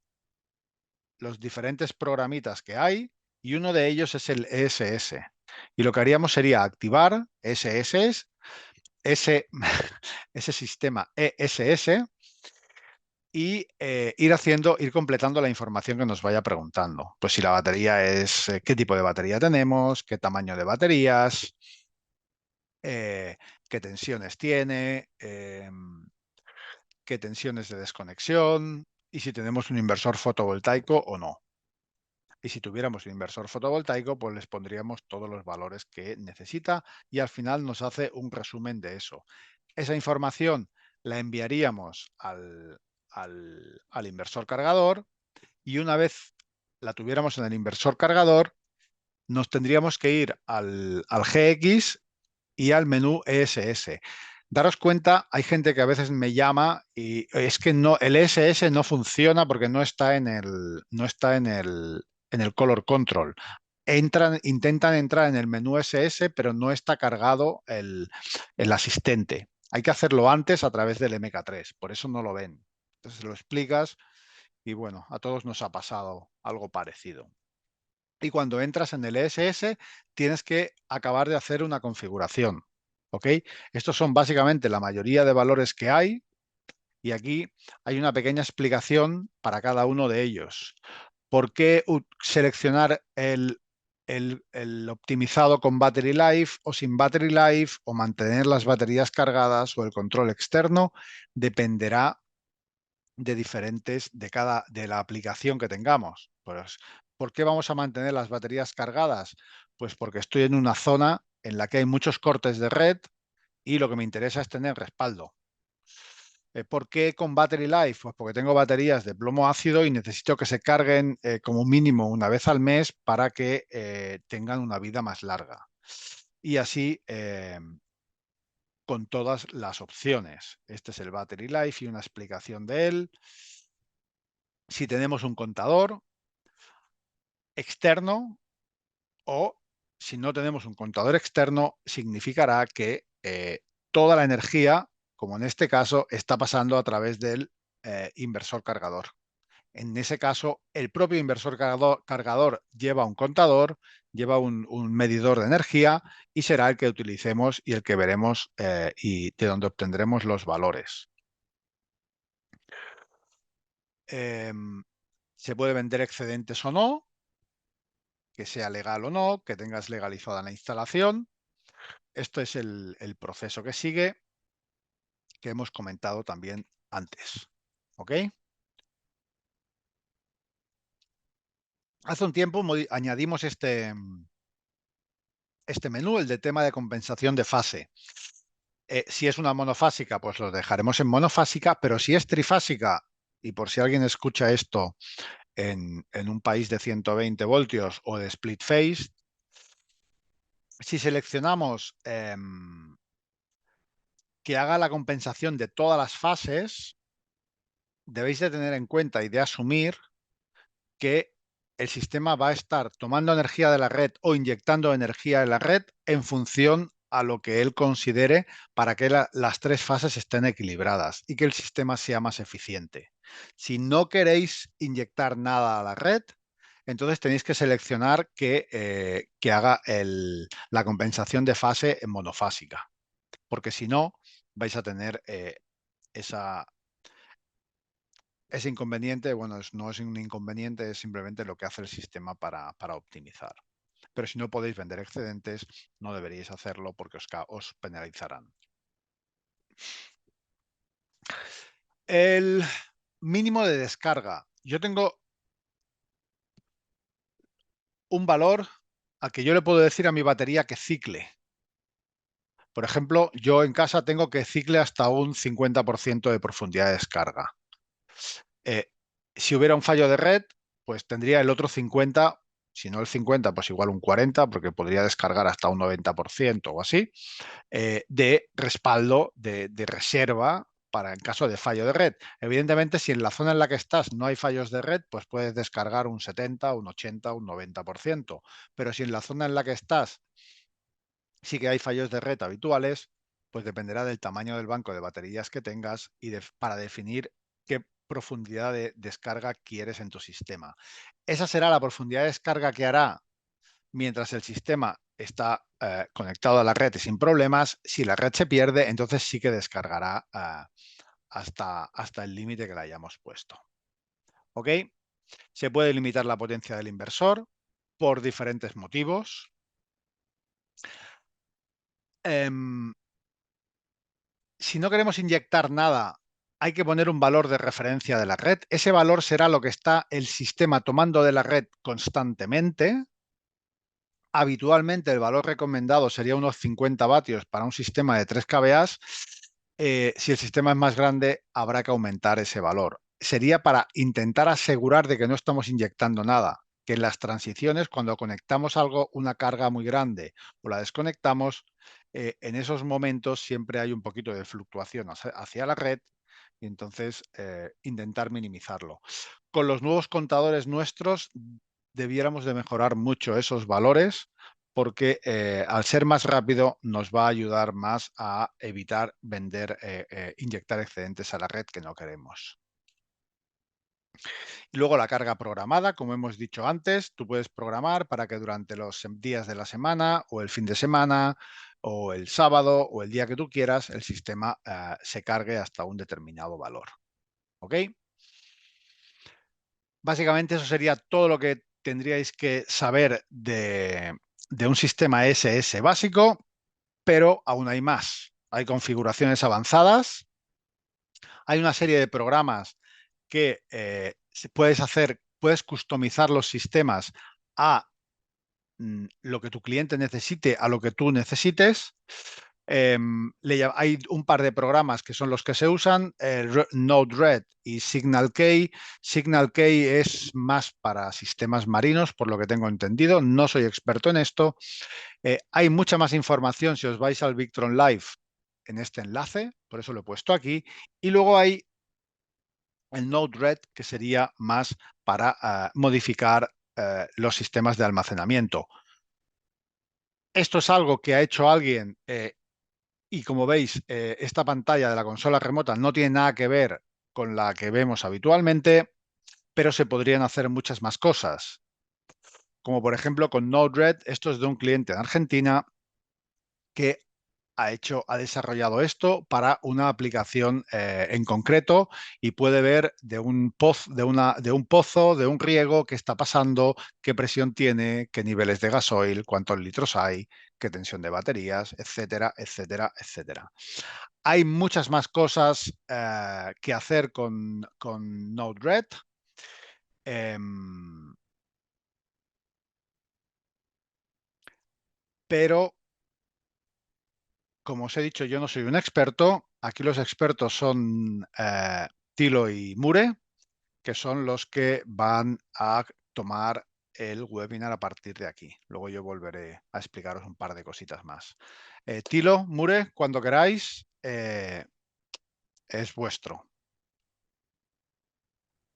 Speaker 2: los diferentes programitas que hay y uno de ellos es el ESS. Y lo que haríamos sería activar ese sistema ESS y ir completando la información que nos vaya preguntando. Pues si la batería es, qué tipo de batería tenemos, qué tamaño de baterías, qué tensiones tiene, qué tensiones de desconexión y si tenemos un inversor fotovoltaico o no. Y si tuviéramos un inversor fotovoltaico, pues les pondríamos todos los valores que necesita y al final nos hace un resumen de eso. Esa información la enviaríamos al inversor cargador y una vez la tuviéramos en el inversor cargador, nos tendríamos que ir al GX y al menú ESS. Daros cuenta, hay gente que a veces me llama y es que no, el ESS no funciona porque no está en el color control. Intentan entrar en el menú SS, pero no está cargado el asistente. Hay que hacerlo antes a través del MK3, por eso no lo ven. Entonces lo explicas y bueno, a todos nos ha pasado algo parecido. Y cuando entras en el ESS, tienes que acabar de hacer una configuración. ¿Ok? Estos son básicamente la mayoría de valores que hay y aquí hay una pequeña explicación para cada uno de ellos. ¿Por qué seleccionar el optimizado con battery life o sin battery life o mantener las baterías cargadas o el control externo? Dependerá de la aplicación que tengamos. Pues, ¿por qué vamos a mantener las baterías cargadas? Pues porque estoy en una zona en la que hay muchos cortes de red y lo que me interesa es tener respaldo. ¿Por qué con Battery Life? Pues porque tengo baterías de plomo ácido y necesito que se carguen como mínimo una vez al mes para que tengan una vida más larga. Y así con todas las opciones. Este es el Battery Life y una explicación de él. Si tenemos un contador externo o si no tenemos un contador externo, significará que toda la energía, como en este caso, está pasando a través del inversor cargador. En ese caso, el propio inversor cargador lleva un contador, lleva un medidor de energía y será el que utilicemos y el que veremos y de donde obtendremos los valores. se puede vender excedentes o no, que sea legal o no, que tengas legalizada la instalación. Esto es el proceso que sigue, que hemos comentado también antes. ¿Ok? Hace un tiempo añadimos este menú, el de tema de compensación de fase. Si es una monofásica, pues lo dejaremos en monofásica, pero si es trifásica, y por si alguien escucha esto en un país de 120 voltios o de split phase, si seleccionamos que haga la compensación de todas las fases, debéis de tener en cuenta y de asumir que el sistema va a estar tomando energía de la red o inyectando energía en la red en función a lo que él considere para que las tres fases estén equilibradas y que el sistema sea más eficiente. Si no queréis inyectar nada a la red, entonces tenéis que seleccionar que haga la compensación de fase en monofásica, porque si no, vais a tener esa, ese inconveniente. Bueno, no es un inconveniente, es simplemente lo que hace el sistema para optimizar. Pero si no podéis vender excedentes, no deberíais hacerlo porque os penalizarán. El mínimo de descarga. Yo tengo un valor al que yo le puedo decir a mi batería que cicle. Por ejemplo, yo en casa tengo que cicle hasta un 50% de profundidad de descarga. Si hubiera un fallo de red, pues tendría el otro 50, si no el 50, pues igual un 40, porque podría descargar hasta un 90% o así, de respaldo, de reserva para en caso de fallo de red. Evidentemente, si en la zona en la que estás no hay fallos de red, pues puedes descargar un 70, un 80, un 90%. Pero si en la zona en la que estás sí que hay fallos de red habituales, pues dependerá del tamaño del banco de baterías que tengas y para definir qué profundidad de descarga quieres en tu sistema. Esa será la profundidad de descarga que hará mientras el sistema está conectado a la red y sin problemas. Si la red se pierde, entonces sí que descargará hasta el límite que le hayamos puesto. ¿Ok? Se puede limitar la potencia del inversor por diferentes motivos. Si no queremos inyectar nada, hay que poner un valor de referencia de la red. Ese valor será lo que está el sistema tomando de la red constantemente. Habitualmente el valor recomendado sería unos 50 vatios para un sistema de 3 kVA. Si el sistema es más grande, habrá que aumentar ese valor. Sería para intentar asegurar de que no estamos inyectando nada, que en las transiciones, cuando conectamos algo, una carga muy grande o la desconectamos, en esos momentos siempre hay un poquito de fluctuación hacia la red y entonces intentar minimizarlo. Con los nuevos contadores nuestros debiéramos de mejorar mucho esos valores porque al ser más rápido nos va a ayudar más a evitar inyectar excedentes a la red que no queremos. Y luego la carga programada, como hemos dicho antes, tú puedes programar para que durante los días de la semana o el fin de semana o el sábado o el día que tú quieras, el sistema se cargue hasta un determinado valor. ¿Ok? Básicamente eso sería todo lo que tendríais que saber de un sistema SS básico, pero aún hay más. Hay configuraciones avanzadas, hay una serie de programas que puedes customizar los sistemas a lo que tu cliente necesite, a lo que tú necesites. Hay un par de programas que son los que se usan, Node-RED y Signal-K. Signal-K es más para sistemas marinos, por lo que tengo entendido. No soy experto en esto. Hay mucha más información si os vais al Victron Live en este enlace, por eso lo he puesto aquí. Y luego hay el Node-RED, que sería más para modificar los sistemas de almacenamiento. Esto es algo que ha hecho alguien y como veis, esta pantalla de la consola remota no tiene nada que ver con la que vemos habitualmente, pero se podrían hacer muchas más cosas. Como por ejemplo con Node-RED, esto es de un cliente en Argentina que ha desarrollado esto para una aplicación en concreto y puede ver de un pozo, de un riego, qué está pasando, qué presión tiene, qué niveles de gasoil, cuántos litros hay, qué tensión de baterías, etcétera, etcétera, etcétera. Hay muchas más cosas que hacer con Node-RED. Pero como os he dicho, yo no soy un experto. Aquí los expertos son Tilo y Mure, que son los que van a tomar el webinar a partir de aquí. Luego yo volveré a explicaros un par de cositas más. Tilo, Mure, cuando queráis, es vuestro.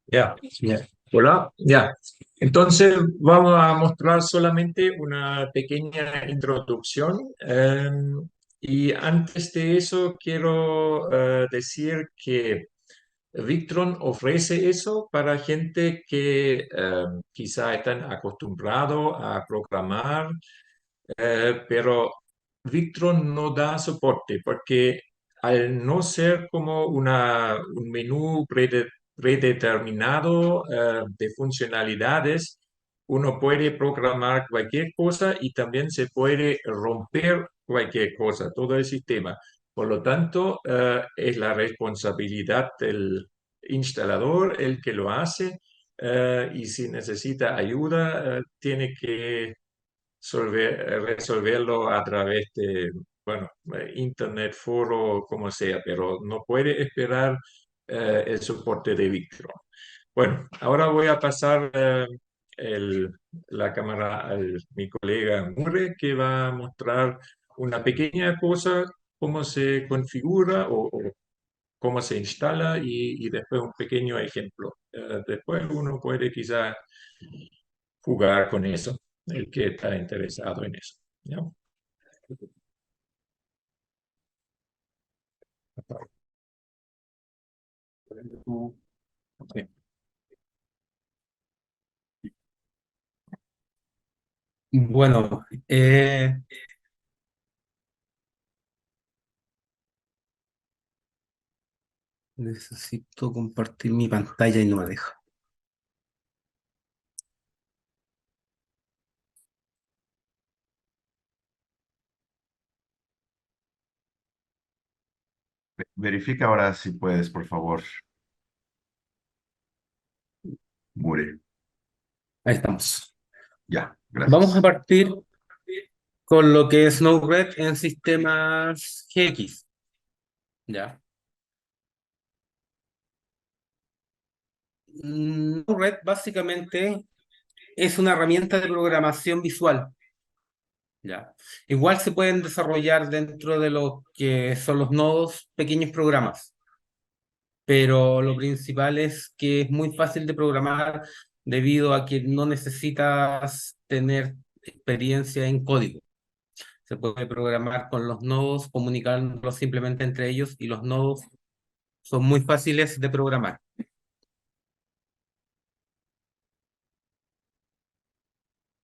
Speaker 1: Ya, ya. Hola, ya. Entonces vamos a mostrar solamente una pequeña introducción. Y antes de eso quiero decir que Victron ofrece eso para gente que quizá están acostumbrados a programar, pero Victron no da soporte porque al no ser como un menú predeterminado de funcionalidades, uno puede programar cualquier cosa y también se puede romper cualquier cosa, todo el sistema. Por lo tanto, es la responsabilidad del instalador el que lo hace, y si necesita ayuda, tiene que resolverlo a través de, bueno, internet, foro, como sea, pero no puede esperar el soporte de Victron. Bueno, ahora voy a pasar el- la cámara a mi colega Mure, que va a mostrar una pequeña cosa, cómo se configura o cómo se instala y después un pequeño ejemplo. Después uno puede quizá jugar con eso, el que está interesado en eso. ¿Ya? Sí.
Speaker 3: Bueno, necesito compartir mi pantalla y no me deja.
Speaker 4: Verifica ahora si puedes, por favor, Mure.
Speaker 3: Ahí estamos.
Speaker 4: Ya,
Speaker 3: Vamos a
Speaker 4: gracias.
Speaker 3: partir con lo que es Node-RED en sistemas GX. ¿Ya? Node-RED básicamente es una herramienta de programación visual. ¿Ya? Igual se pueden desarrollar dentro de lo que son los nodos pequeños programas, pero lo principal es que es muy fácil de programar debido a que no necesitas tener experiencia en código. Se puede programar con los nodos, comunicándolos simplemente entre ellos, y los nodos son muy fáciles de programar.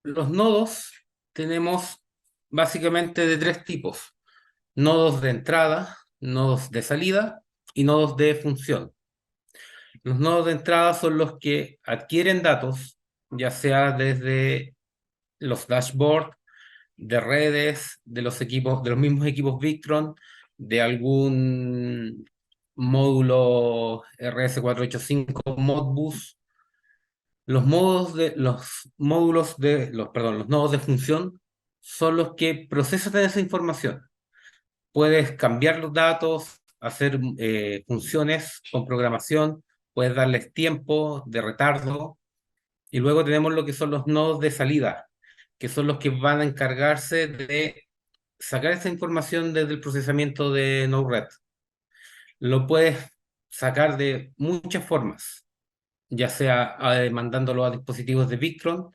Speaker 3: Los nodos tenemos básicamente de tres tipos: nodos de entrada, nodos de salida y nodos de función. Los nodos de entrada son los que adquieren datos, ya sea desde los dashboards, de redes, de los equipos, de los mismos equipos Victron, de algún módulo RS485 Modbus. Los módulos de los nodos de función son los que procesan esa información. Puedes cambiar los datos, hacer funciones con programación, puedes darles tiempo de retardo, y luego tenemos lo que son los nodos de salida, que son los que van a encargarse de sacar esa información desde el procesamiento de Node-RED. Lo puedes sacar de muchas formas, ya sea mandándolo a dispositivos de Victron,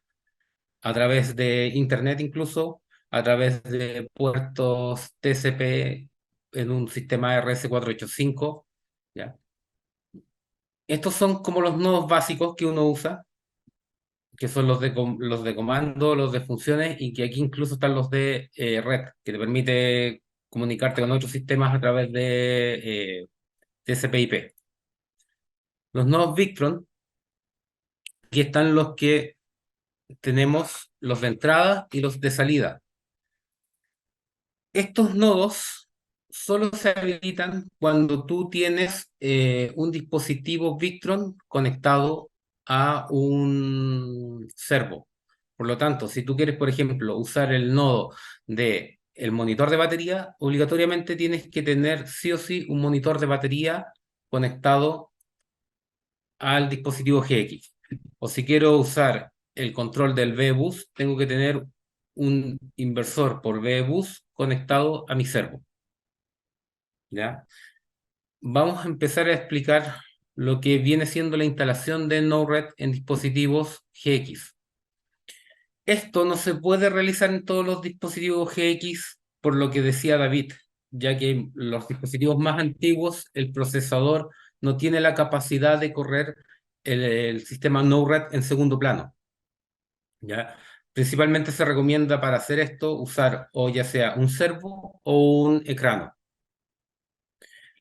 Speaker 3: a través de Internet incluso, a través de puertos TCP en un sistema RS485, ¿ya? Estos son como los nodos básicos que uno usa, que son los de comando, los de funciones, y que aquí incluso están los de red, que te permite comunicarte con otros sistemas a través de TCP/IP. Los nodos Victron, aquí están los que tenemos, los de entrada y los de salida. Estos nodos solo se habilitan cuando tú tienes un dispositivo Victron conectado a un servo. Por lo tanto, si tú quieres, por ejemplo, usar el nodo de el monitor de batería, obligatoriamente tienes que tener sí o sí un monitor de batería conectado al dispositivo GX. O si quiero usar el control del VBus, tengo que tener un inversor por VBus conectado a mi servo. ¿Ya? Vamos a empezar a explicar lo que viene siendo la instalación de Node-RED en dispositivos GX. Esto no se puede realizar en todos los dispositivos GX, por lo que decía David, ya que los dispositivos más antiguos, el procesador no tiene la capacidad de correr el sistema Node-RED en segundo plano. ¿Ya? Principalmente se recomienda para hacer esto usar o ya sea un servo o un ecrano.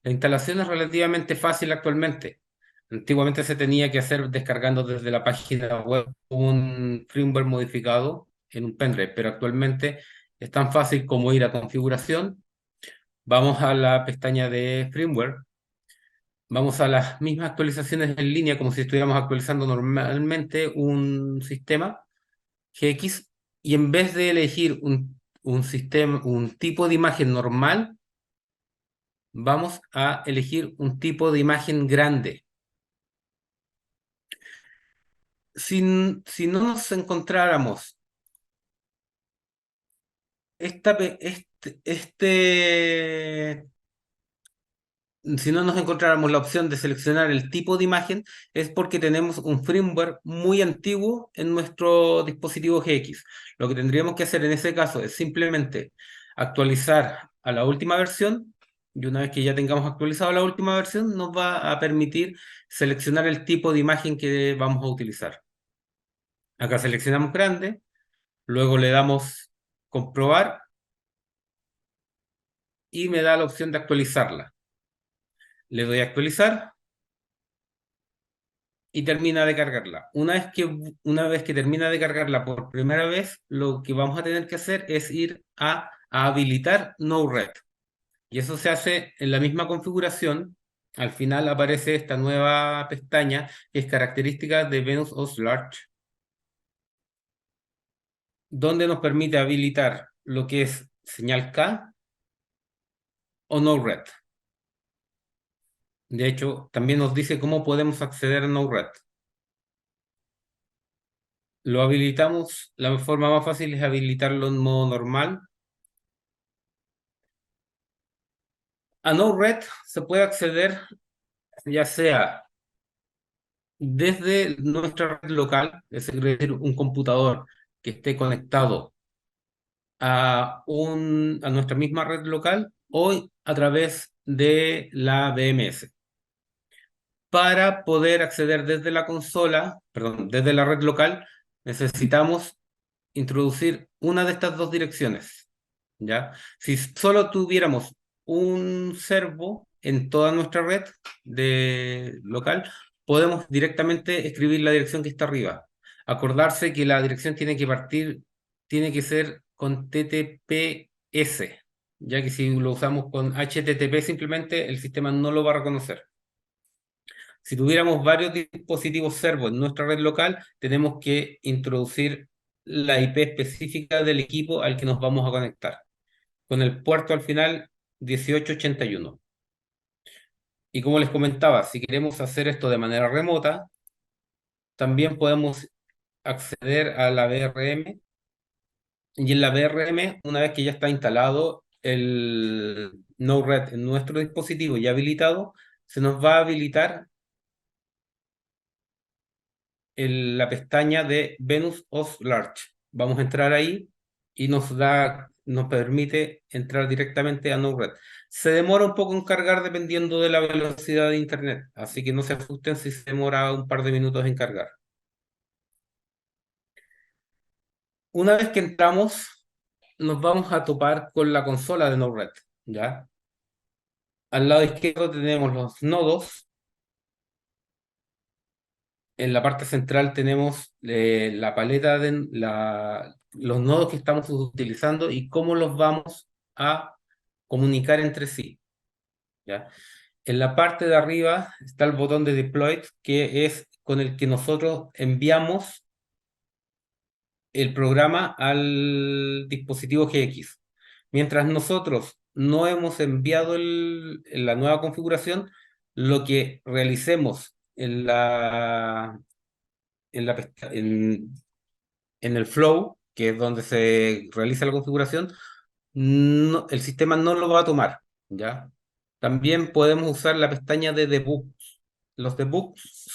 Speaker 3: La instalación es relativamente fácil actualmente. Antiguamente se tenía que hacer descargando desde la página web un firmware modificado en un pendrive, pero actualmente es tan fácil como ir a configuración, vamos a la pestaña de firmware, vamos a las mismas actualizaciones en línea como si estuviéramos actualizando normalmente un sistema GX, y en vez de elegir un sistema, un tipo de imagen normal, vamos a elegir un tipo de imagen grande. Si no nos encontráramos si no nos encontráramos la opción de seleccionar el tipo de imagen, es porque tenemos un firmware muy antiguo en nuestro dispositivo GX. Lo que tendríamos que hacer en ese caso es simplemente actualizar a la última versión, y una vez que ya tengamos actualizado la última versión, nos va a permitir seleccionar el tipo de imagen que vamos a utilizar. Acá seleccionamos grande, luego le damos comprobar y me da la opción de actualizarla. Le doy a actualizar y termina de cargarla. Una vez que termina de cargarla por primera vez, lo que vamos a tener que hacer es ir a habilitar Node-RED. Y eso se hace en la misma configuración. Al final aparece esta nueva pestaña que es característica de Venus OS Large, donde nos permite habilitar lo que es señal K o Node-RED. De hecho, también nos dice cómo podemos acceder a Node-RED. Lo habilitamos, la forma más fácil es habilitarlo en modo normal. A Node-RED se puede acceder ya sea desde nuestra red local, es decir, un computador que esté conectado a nuestra misma red local, o a través de la DMS. Para poder acceder desde la consola, perdón, desde la red local, necesitamos introducir una de estas dos direcciones, ¿ya? Si solo tuviéramos un servo en toda nuestra red de local, podemos directamente escribir la dirección que está arriba. Acordarse que la dirección tiene que ser con TTPS, ya que si lo usamos con HTTP simplemente el sistema no lo va a reconocer. Si tuviéramos varios dispositivos servo en nuestra red local, tenemos que introducir la IP específica del equipo al que nos vamos a conectar, con el puerto al final 1881. Y como les comentaba, si queremos hacer esto de manera remota, también podemos acceder a la VRM, y en la VRM, una vez que ya está instalado el Node-RED en nuestro dispositivo y habilitado, se nos va a habilitar la pestaña de Venus OS Large. Vamos a entrar ahí y nos permite entrar directamente a Node-RED. Se demora un poco en cargar dependiendo de la velocidad de internet, así que no se asusten si se demora un par de minutos en cargar. Una vez que entramos, nos vamos a topar con la consola de Node-RED. ¿ya? Al lado izquierdo tenemos los nodos. En la parte central tenemos la paleta de los nodos que estamos utilizando y cómo los vamos a comunicar entre sí, ¿ya? En la parte de arriba está el botón de deploy, que es con el que nosotros enviamos el programa al dispositivo GX. Mientras nosotros no hemos enviado la nueva configuración, lo que realicemos en el flow, que es donde se realiza la configuración, el sistema no lo va a tomar, ¿ya? También podemos usar la pestaña de debugs. Los debugs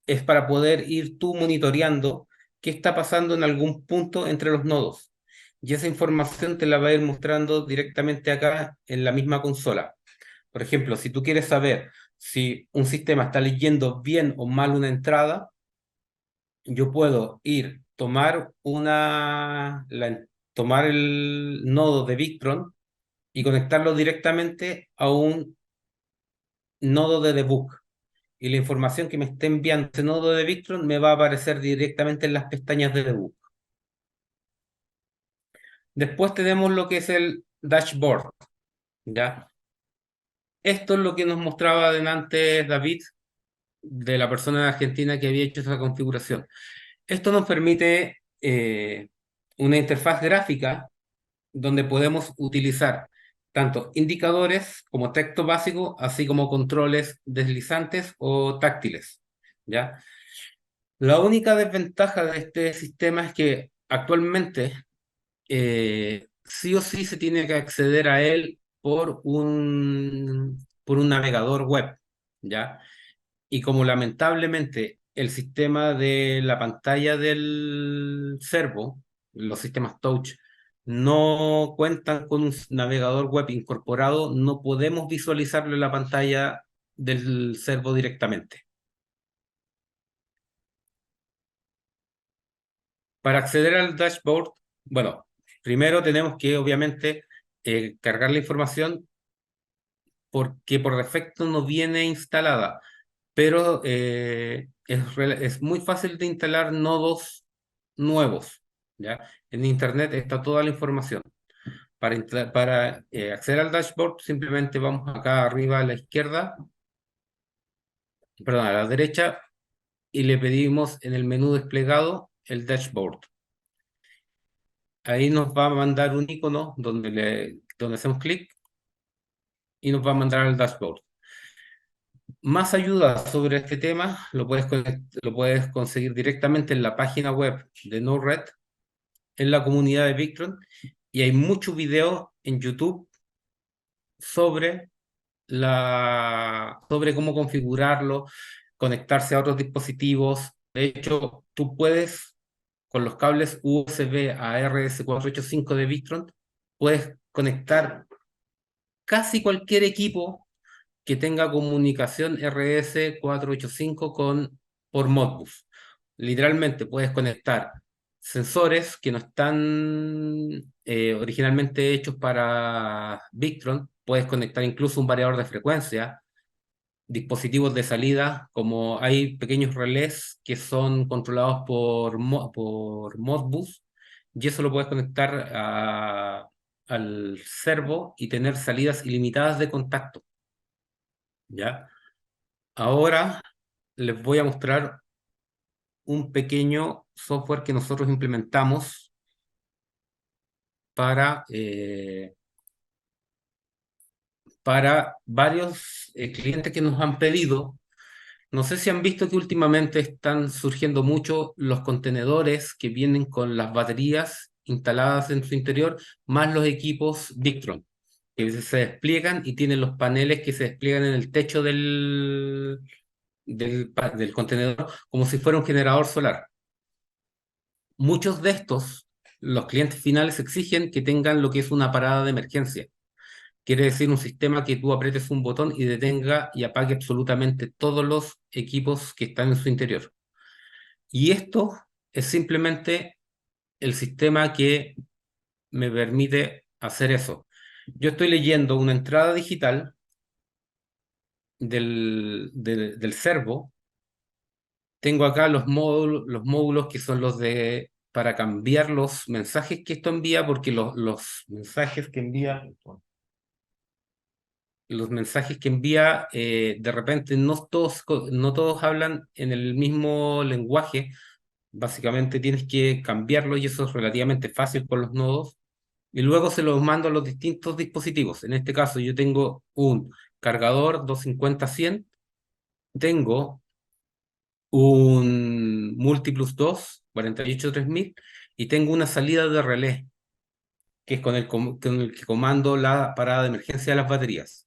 Speaker 3: es para poder ir tú monitoreando qué está pasando en algún punto entre los nodos. Y esa información te la va a ir mostrando directamente acá en la misma consola. Por ejemplo, si tú quieres saber si un sistema está leyendo bien o mal una entrada, yo puedo tomar el nodo de Victron y conectarlo directamente a un nodo de debug. Y la información que me esté enviando ese nodo de Victron me va a aparecer directamente en las pestañas de debug. Después tenemos lo que es el dashboard, ¿ya? Esto es lo que nos mostraba adelante David, de la persona de Argentina que había hecho esa configuración. Esto nos permite una interfaz gráfica donde podemos utilizar tanto indicadores como texto básico, así como controles deslizantes o táctiles, ¿ya? La única desventaja de este sistema es que actualmente sí o sí se tiene que acceder a él por un navegador web, ¿ya? Y como lamentablemente el sistema de la pantalla del servo, los sistemas touch, no cuentan con un navegador web incorporado, no podemos visualizarlo en la pantalla del servo directamente. Para acceder al dashboard, bueno, primero tenemos que obviamente cargar la información porque por defecto no viene instalada, pero es muy fácil de instalar nodos nuevos, ¿ya? En Internet está toda la información. Para acceder al dashboard, simplemente vamos acá arriba a la izquierda, perdón, a la derecha, y le pedimos en el menú desplegado el dashboard. Ahí nos va a mandar un icono donde hacemos clic y nos va a mandar al dashboard. Más ayuda sobre este tema lo puedes conseguir directamente en la página web de Node-RED, en la comunidad de Victron, y hay muchos videos en YouTube sobre sobre cómo configurarlo, conectarse a otros dispositivos. De hecho, tú puedes, con los cables USB a RS485 de Victron, puedes conectar casi cualquier equipo que tenga comunicación RS485 por Modbus. Literalmente puedes conectar sensores que no están originalmente hechos para Victron, puedes conectar incluso un variador de frecuencia, dispositivos de salida, como hay pequeños relés que son controlados por Modbus, y eso lo puedes conectar al servo y tener salidas ilimitadas de contacto, ¿ya? Ahora les voy a mostrar un pequeño software que nosotros implementamos para varios clientes que nos han pedido. No sé si han visto que últimamente están surgiendo mucho los contenedores que vienen con las baterías instaladas en su interior, más los equipos Victron, que se despliegan y tienen los paneles que se despliegan en el techo del contenedor como si fuera un generador solar. Muchos de estos, los clientes finales exigen que tengan lo que es una parada de emergencia. Quiere decir un sistema que tú aprietes un botón y detenga y apague absolutamente todos los equipos que están en su interior. Y esto es simplemente el sistema que me permite hacer eso. Yo estoy leyendo una entrada digital del servo. Tengo acá los módulos que son los de para cambiar los mensajes que esto envía, porque los mensajes que envía, de repente no todos hablan en el mismo lenguaje. Básicamente tienes que cambiarlo y eso es relativamente fácil con los nodos. Y luego se los mando a los distintos dispositivos. En este caso yo tengo un cargador 250-100, tengo un Multiplus 2 483000 y tengo una salida de relé, que es con el que comando la parada de emergencia de las baterías.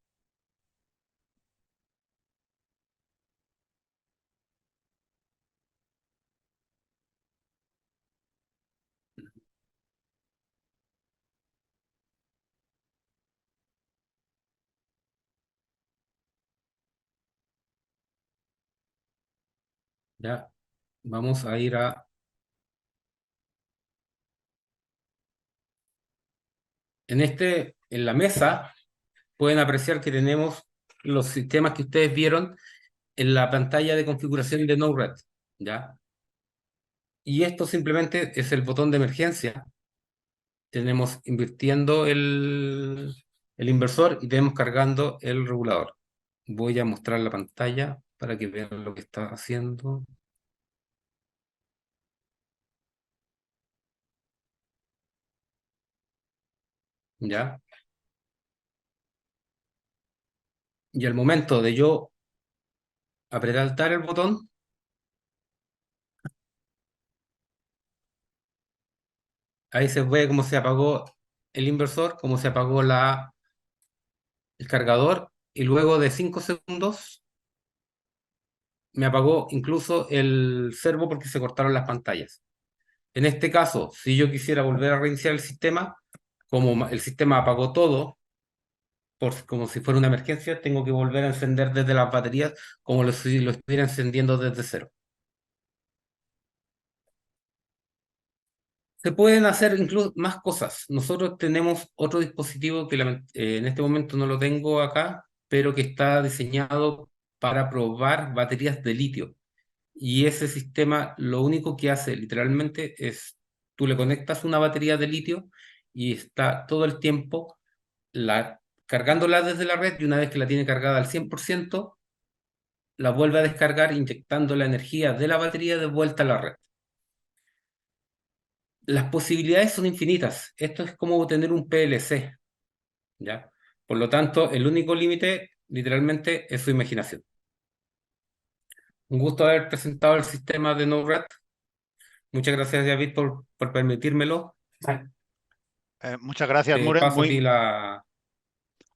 Speaker 3: Ya, vamos a ir a... En la mesa pueden apreciar que tenemos los sistemas que ustedes vieron en la pantalla de configuración de Node-RED, ¿ya? Y esto simplemente es el botón de emergencia. Tenemos invirtiendo el inversor y tenemos cargando el regulador. Voy a mostrar la pantalla para que vean lo que está haciendo. ¿Ya? Y al momento de yo apretar el botón, ahí se ve cómo se apagó el inversor, cómo se apagó el cargador, y luego de 5 segundos me apagó incluso el servo porque se cortaron las pantallas. En este caso, si yo quisiera volver a reiniciar el sistema, como el sistema apagó todo, como si fuera una emergencia, tengo que volver a encender desde las baterías como si lo estuviera encendiendo desde cero. Se pueden hacer incluso más cosas. Nosotros tenemos otro dispositivo que en este momento no lo tengo acá, pero que está diseñado para probar baterías de litio. Y ese sistema lo único que hace literalmente es, tú le conectas una batería de litio y está todo el tiempo cargándola desde la red, y una vez que la tiene cargada al 100%, la vuelve a descargar inyectando la energía de la batería de vuelta a la red. Las posibilidades son infinitas. Esto es como tener un PLC, ¿ya? Por lo tanto, el único límite, literalmente, es su imaginación. Un gusto haber presentado el sistema de Node-RED. Muchas gracias, David, por permitírmelo.
Speaker 2: Muchas gracias,
Speaker 3: Te
Speaker 2: Mure.
Speaker 3: paso a ti la...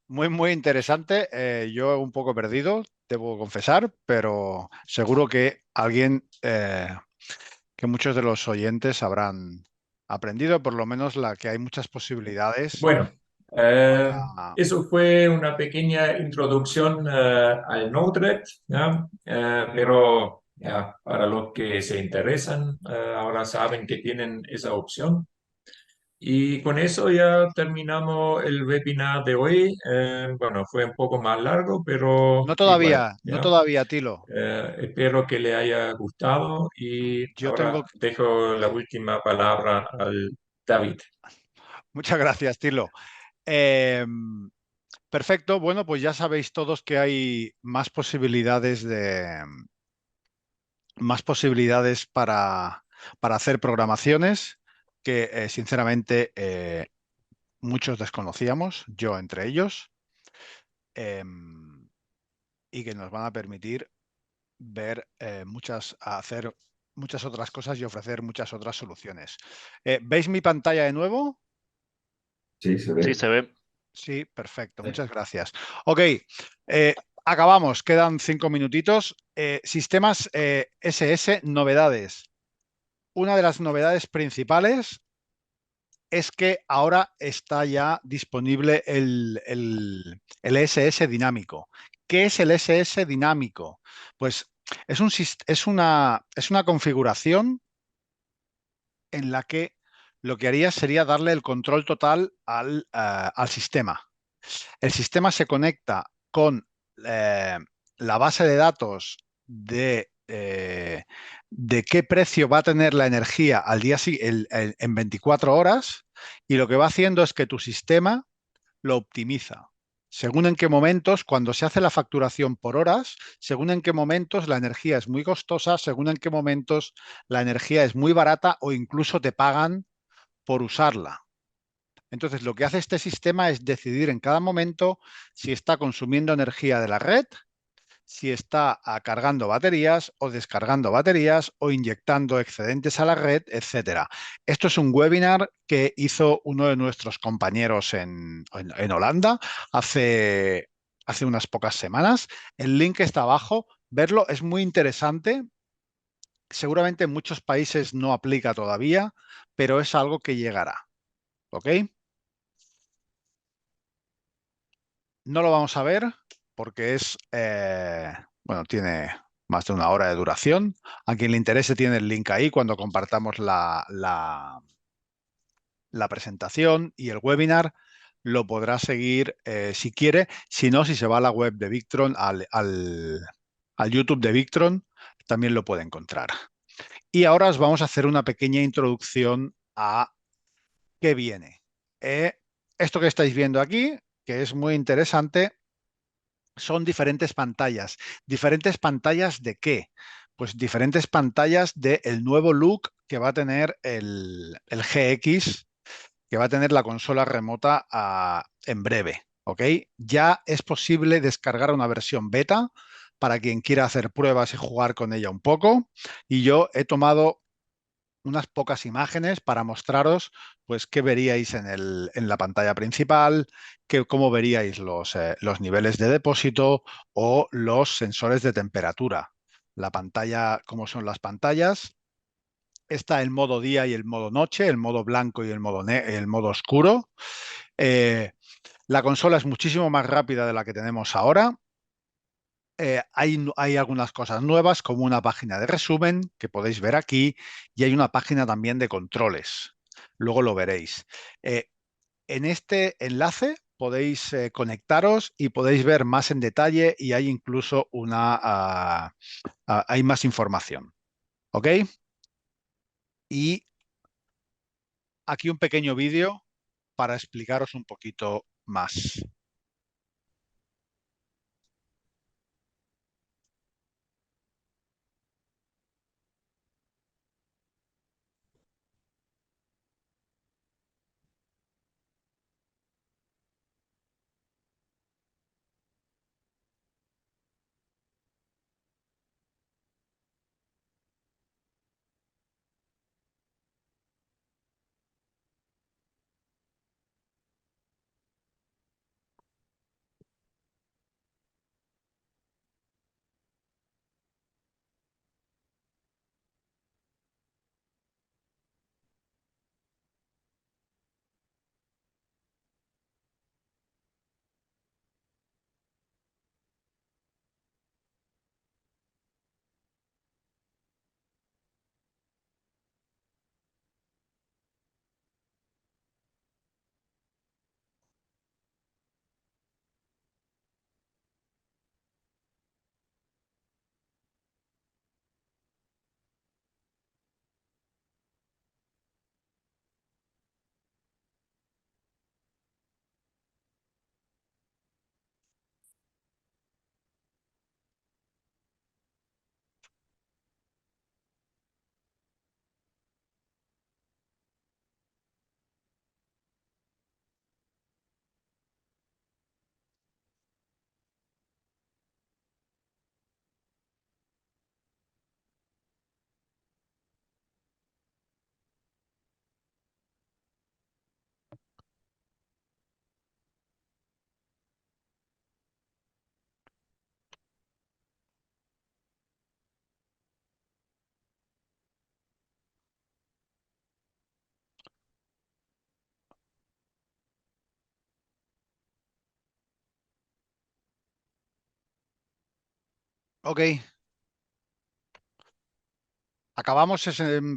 Speaker 2: Muy interesante. Yo un poco perdido, debo confesar, pero seguro que que muchos de los oyentes habrán aprendido, por lo menos la que hay muchas posibilidades
Speaker 1: Bueno,
Speaker 2: para...
Speaker 1: eso fue una pequeña introducción al Node-RED, ¿ya? Pero ya, para los que se interesan, ahora saben que tienen esa opción. Y con eso ya terminamos el webinar de hoy. Bueno, fue un poco más largo, pero igual,
Speaker 2: No
Speaker 1: ¿ya?
Speaker 2: todavía, Tilo.
Speaker 1: Espero que le haya gustado y
Speaker 2: Yo
Speaker 1: ahora
Speaker 2: tengo...
Speaker 1: dejo la última palabra al David.
Speaker 2: Muchas gracias, Tilo. Eh, perfecto. Bueno, pues ya sabéis todos que hay más posibilidades para hacer programaciones que sinceramente muchos desconocíamos, yo entre ellos, y que nos van a permitir hacer muchas otras cosas y ofrecer muchas otras soluciones. ¿Veis mi pantalla de nuevo?
Speaker 4: Sí, se
Speaker 5: Sí,
Speaker 4: ve.
Speaker 5: se ve.
Speaker 2: Sí, perfecto. Muchas gracias. Ok, acabamos. Quedan 5 minutitos. Sistemas SS, novedades. Una de las novedades principales es que ahora está ya disponible el SS dinámico. ¿Qué es el SS dinámico? Pues es una configuración en la que lo que haría sería darle el control total al sistema. El sistema se conecta con la base de datos de qué precio va a tener la energía al día en 24 horas, y lo que va haciendo es que tu sistema lo optimiza. Según en qué momentos, cuando se hace la facturación por horas, según en qué momentos la energía es muy costosa, según en qué momentos la energía es muy barata o incluso te pagan por usarla. Entonces, lo que hace este sistema es decidir en cada momento si está consumiendo energía de la red, si está cargando baterías o descargando baterías o inyectando excedentes a la red, etcétera. Esto es un webinar que hizo uno de nuestros compañeros en Holanda hace unas pocas semanas. El link está abajo. Verlo es muy interesante. Seguramente en muchos países no aplica todavía, pero es algo que llegará. ¿Ok? No lo vamos a ver porque bueno, tiene más de una hora de duración. A quien le interese tiene el link ahí cuando compartamos la presentación, y el webinar lo podrá seguir si quiere. Si no, si se va a la web de Victron, al YouTube de Victron, también lo puede encontrar. Y ahora os vamos a hacer una pequeña introducción a qué viene. Esto que estáis viendo aquí, que es muy interesante, son diferentes pantallas. ¿Diferentes pantallas de qué? Pues diferentes pantallas del nuevo look que va a tener el GX, que va a tener la consola remota en breve. ¿Ok? Ya es posible descargar una versión beta para quien quiera hacer pruebas y jugar con ella un poco. Y yo he tomado unas pocas imágenes para mostraros pues qué veríais en la pantalla principal, cómo veríais los niveles de depósito o los sensores de temperatura. La pantalla, cómo son las pantallas. Está el modo día y el modo noche, el modo blanco y el modo oscuro. Eh, la consola es muchísimo más rápida de la que tenemos ahora. Hay algunas cosas nuevas, como una página de resumen que podéis ver aquí, y hay una página también de controles. Luego lo veréis. Eh, en este enlace podéis conectaros y podéis ver más en detalle, y hay incluso hay más información. ¿Ok? Y aquí un pequeño vídeo para explicaros un poquito más. Ok, acabamos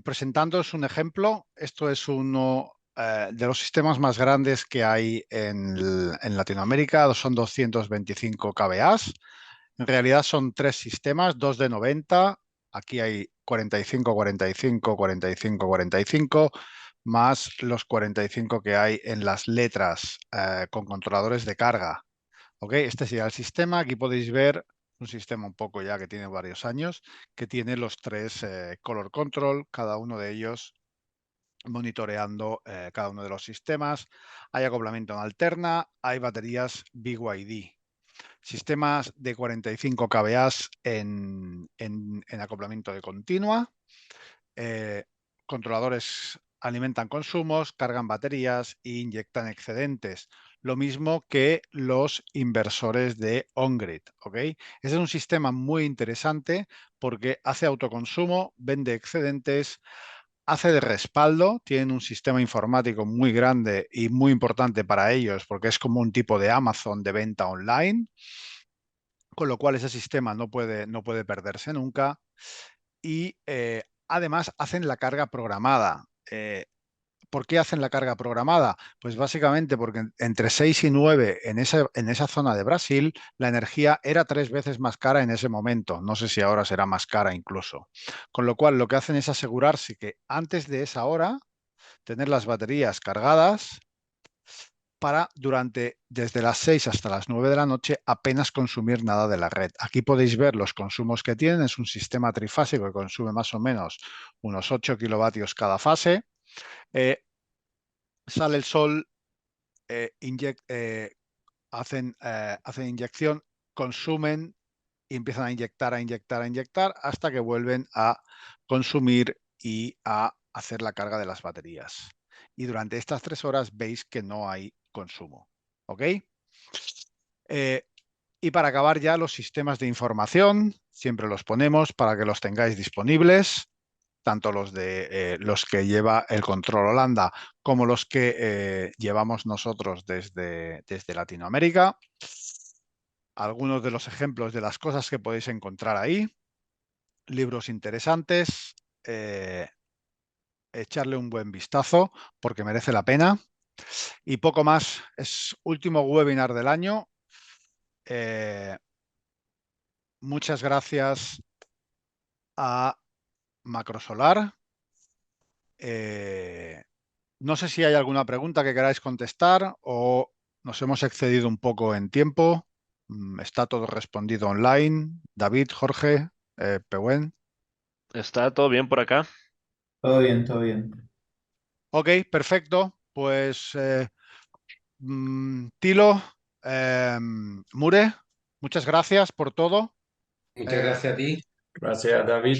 Speaker 2: presentándoos un ejemplo. Esto es de los sistemas más grandes que hay en Latinoamérica, son 225 kVA. En realidad son 3 sistemas, 2 de 90. Aquí hay 45, 45, 45, 45, más los 45 que hay en las letras con controladores de carga. ¿Ok? Este sería el sistema. Aquí podéis ver un sistema un poco ya que tiene varios años, que tiene los 3 color control, cada uno de ellos monitoreando cada uno de los sistemas. Hay acoplamiento en alterna, hay baterías BYD. Sistemas de 45 kVA en acoplamiento de continua. Controladores alimentan consumos, cargan baterías e inyectan excedentes. Lo mismo que los inversores de on-grid. ¿Okay? Ese es un sistema muy interesante porque hace autoconsumo, vende excedentes, hace de respaldo, tienen un sistema informático muy grande y muy importante para ellos porque es como un tipo de Amazon de venta online, con lo cual ese sistema no puede perderse nunca. Y además hacen la carga programada. ¿Por qué hacen la carga programada? Pues básicamente porque entre 6 y 9 en esa zona de Brasil la energía era 3 veces más cara en ese momento. No sé si ahora será más cara incluso. Con lo cual lo que hacen es asegurarse que antes de esa hora tener las baterías cargadas para desde las 6 hasta las 9 de la noche apenas consumir nada de la red. Aquí podéis ver los consumos que tienen. Es un sistema trifásico que consume más o menos unos 8 kilovatios cada fase. Sale el sol, hacen inyección, consumen y empiezan a inyectar hasta que vuelven a consumir y a hacer la carga de las baterías. Y durante estas 3 horas veis que no hay consumo. ¿Ok? Y para acabar ya los sistemas de información, siempre los ponemos para que los tengáis disponibles, tanto los que lleva el Control Holanda como los que llevamos nosotros desde Latinoamérica. Algunos de los ejemplos de las cosas que podéis encontrar ahí, libros interesantes, echarle un buen vistazo porque merece la pena. Y poco más, es último webinar del año. Muchas gracias a Macrosolar. No sé si hay alguna pregunta que queráis contestar o nos hemos excedido un poco en tiempo. Está todo respondido online. David, Jorge, Pehuen.
Speaker 5: Está todo bien por acá.
Speaker 4: Todo bien, todo bien.
Speaker 2: Ok, perfecto. Pues Tilo, Mure, muchas gracias por todo.
Speaker 3: Muchas gracias a ti.
Speaker 1: Gracias, David.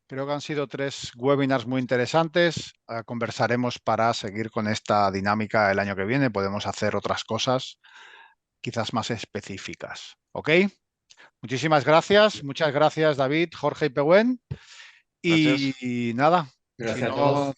Speaker 2: Creo que han sido 3 webinars muy interesantes. Conversaremos para seguir con esta dinámica el año que viene. Podemos hacer otras cosas quizás más específicas. ¿Ok? Muchísimas gracias. Muchas gracias, David, Jorge y Pehuen.
Speaker 5: Gracias.
Speaker 2: Y nada, si
Speaker 3: Gracias a
Speaker 2: no
Speaker 3: todos.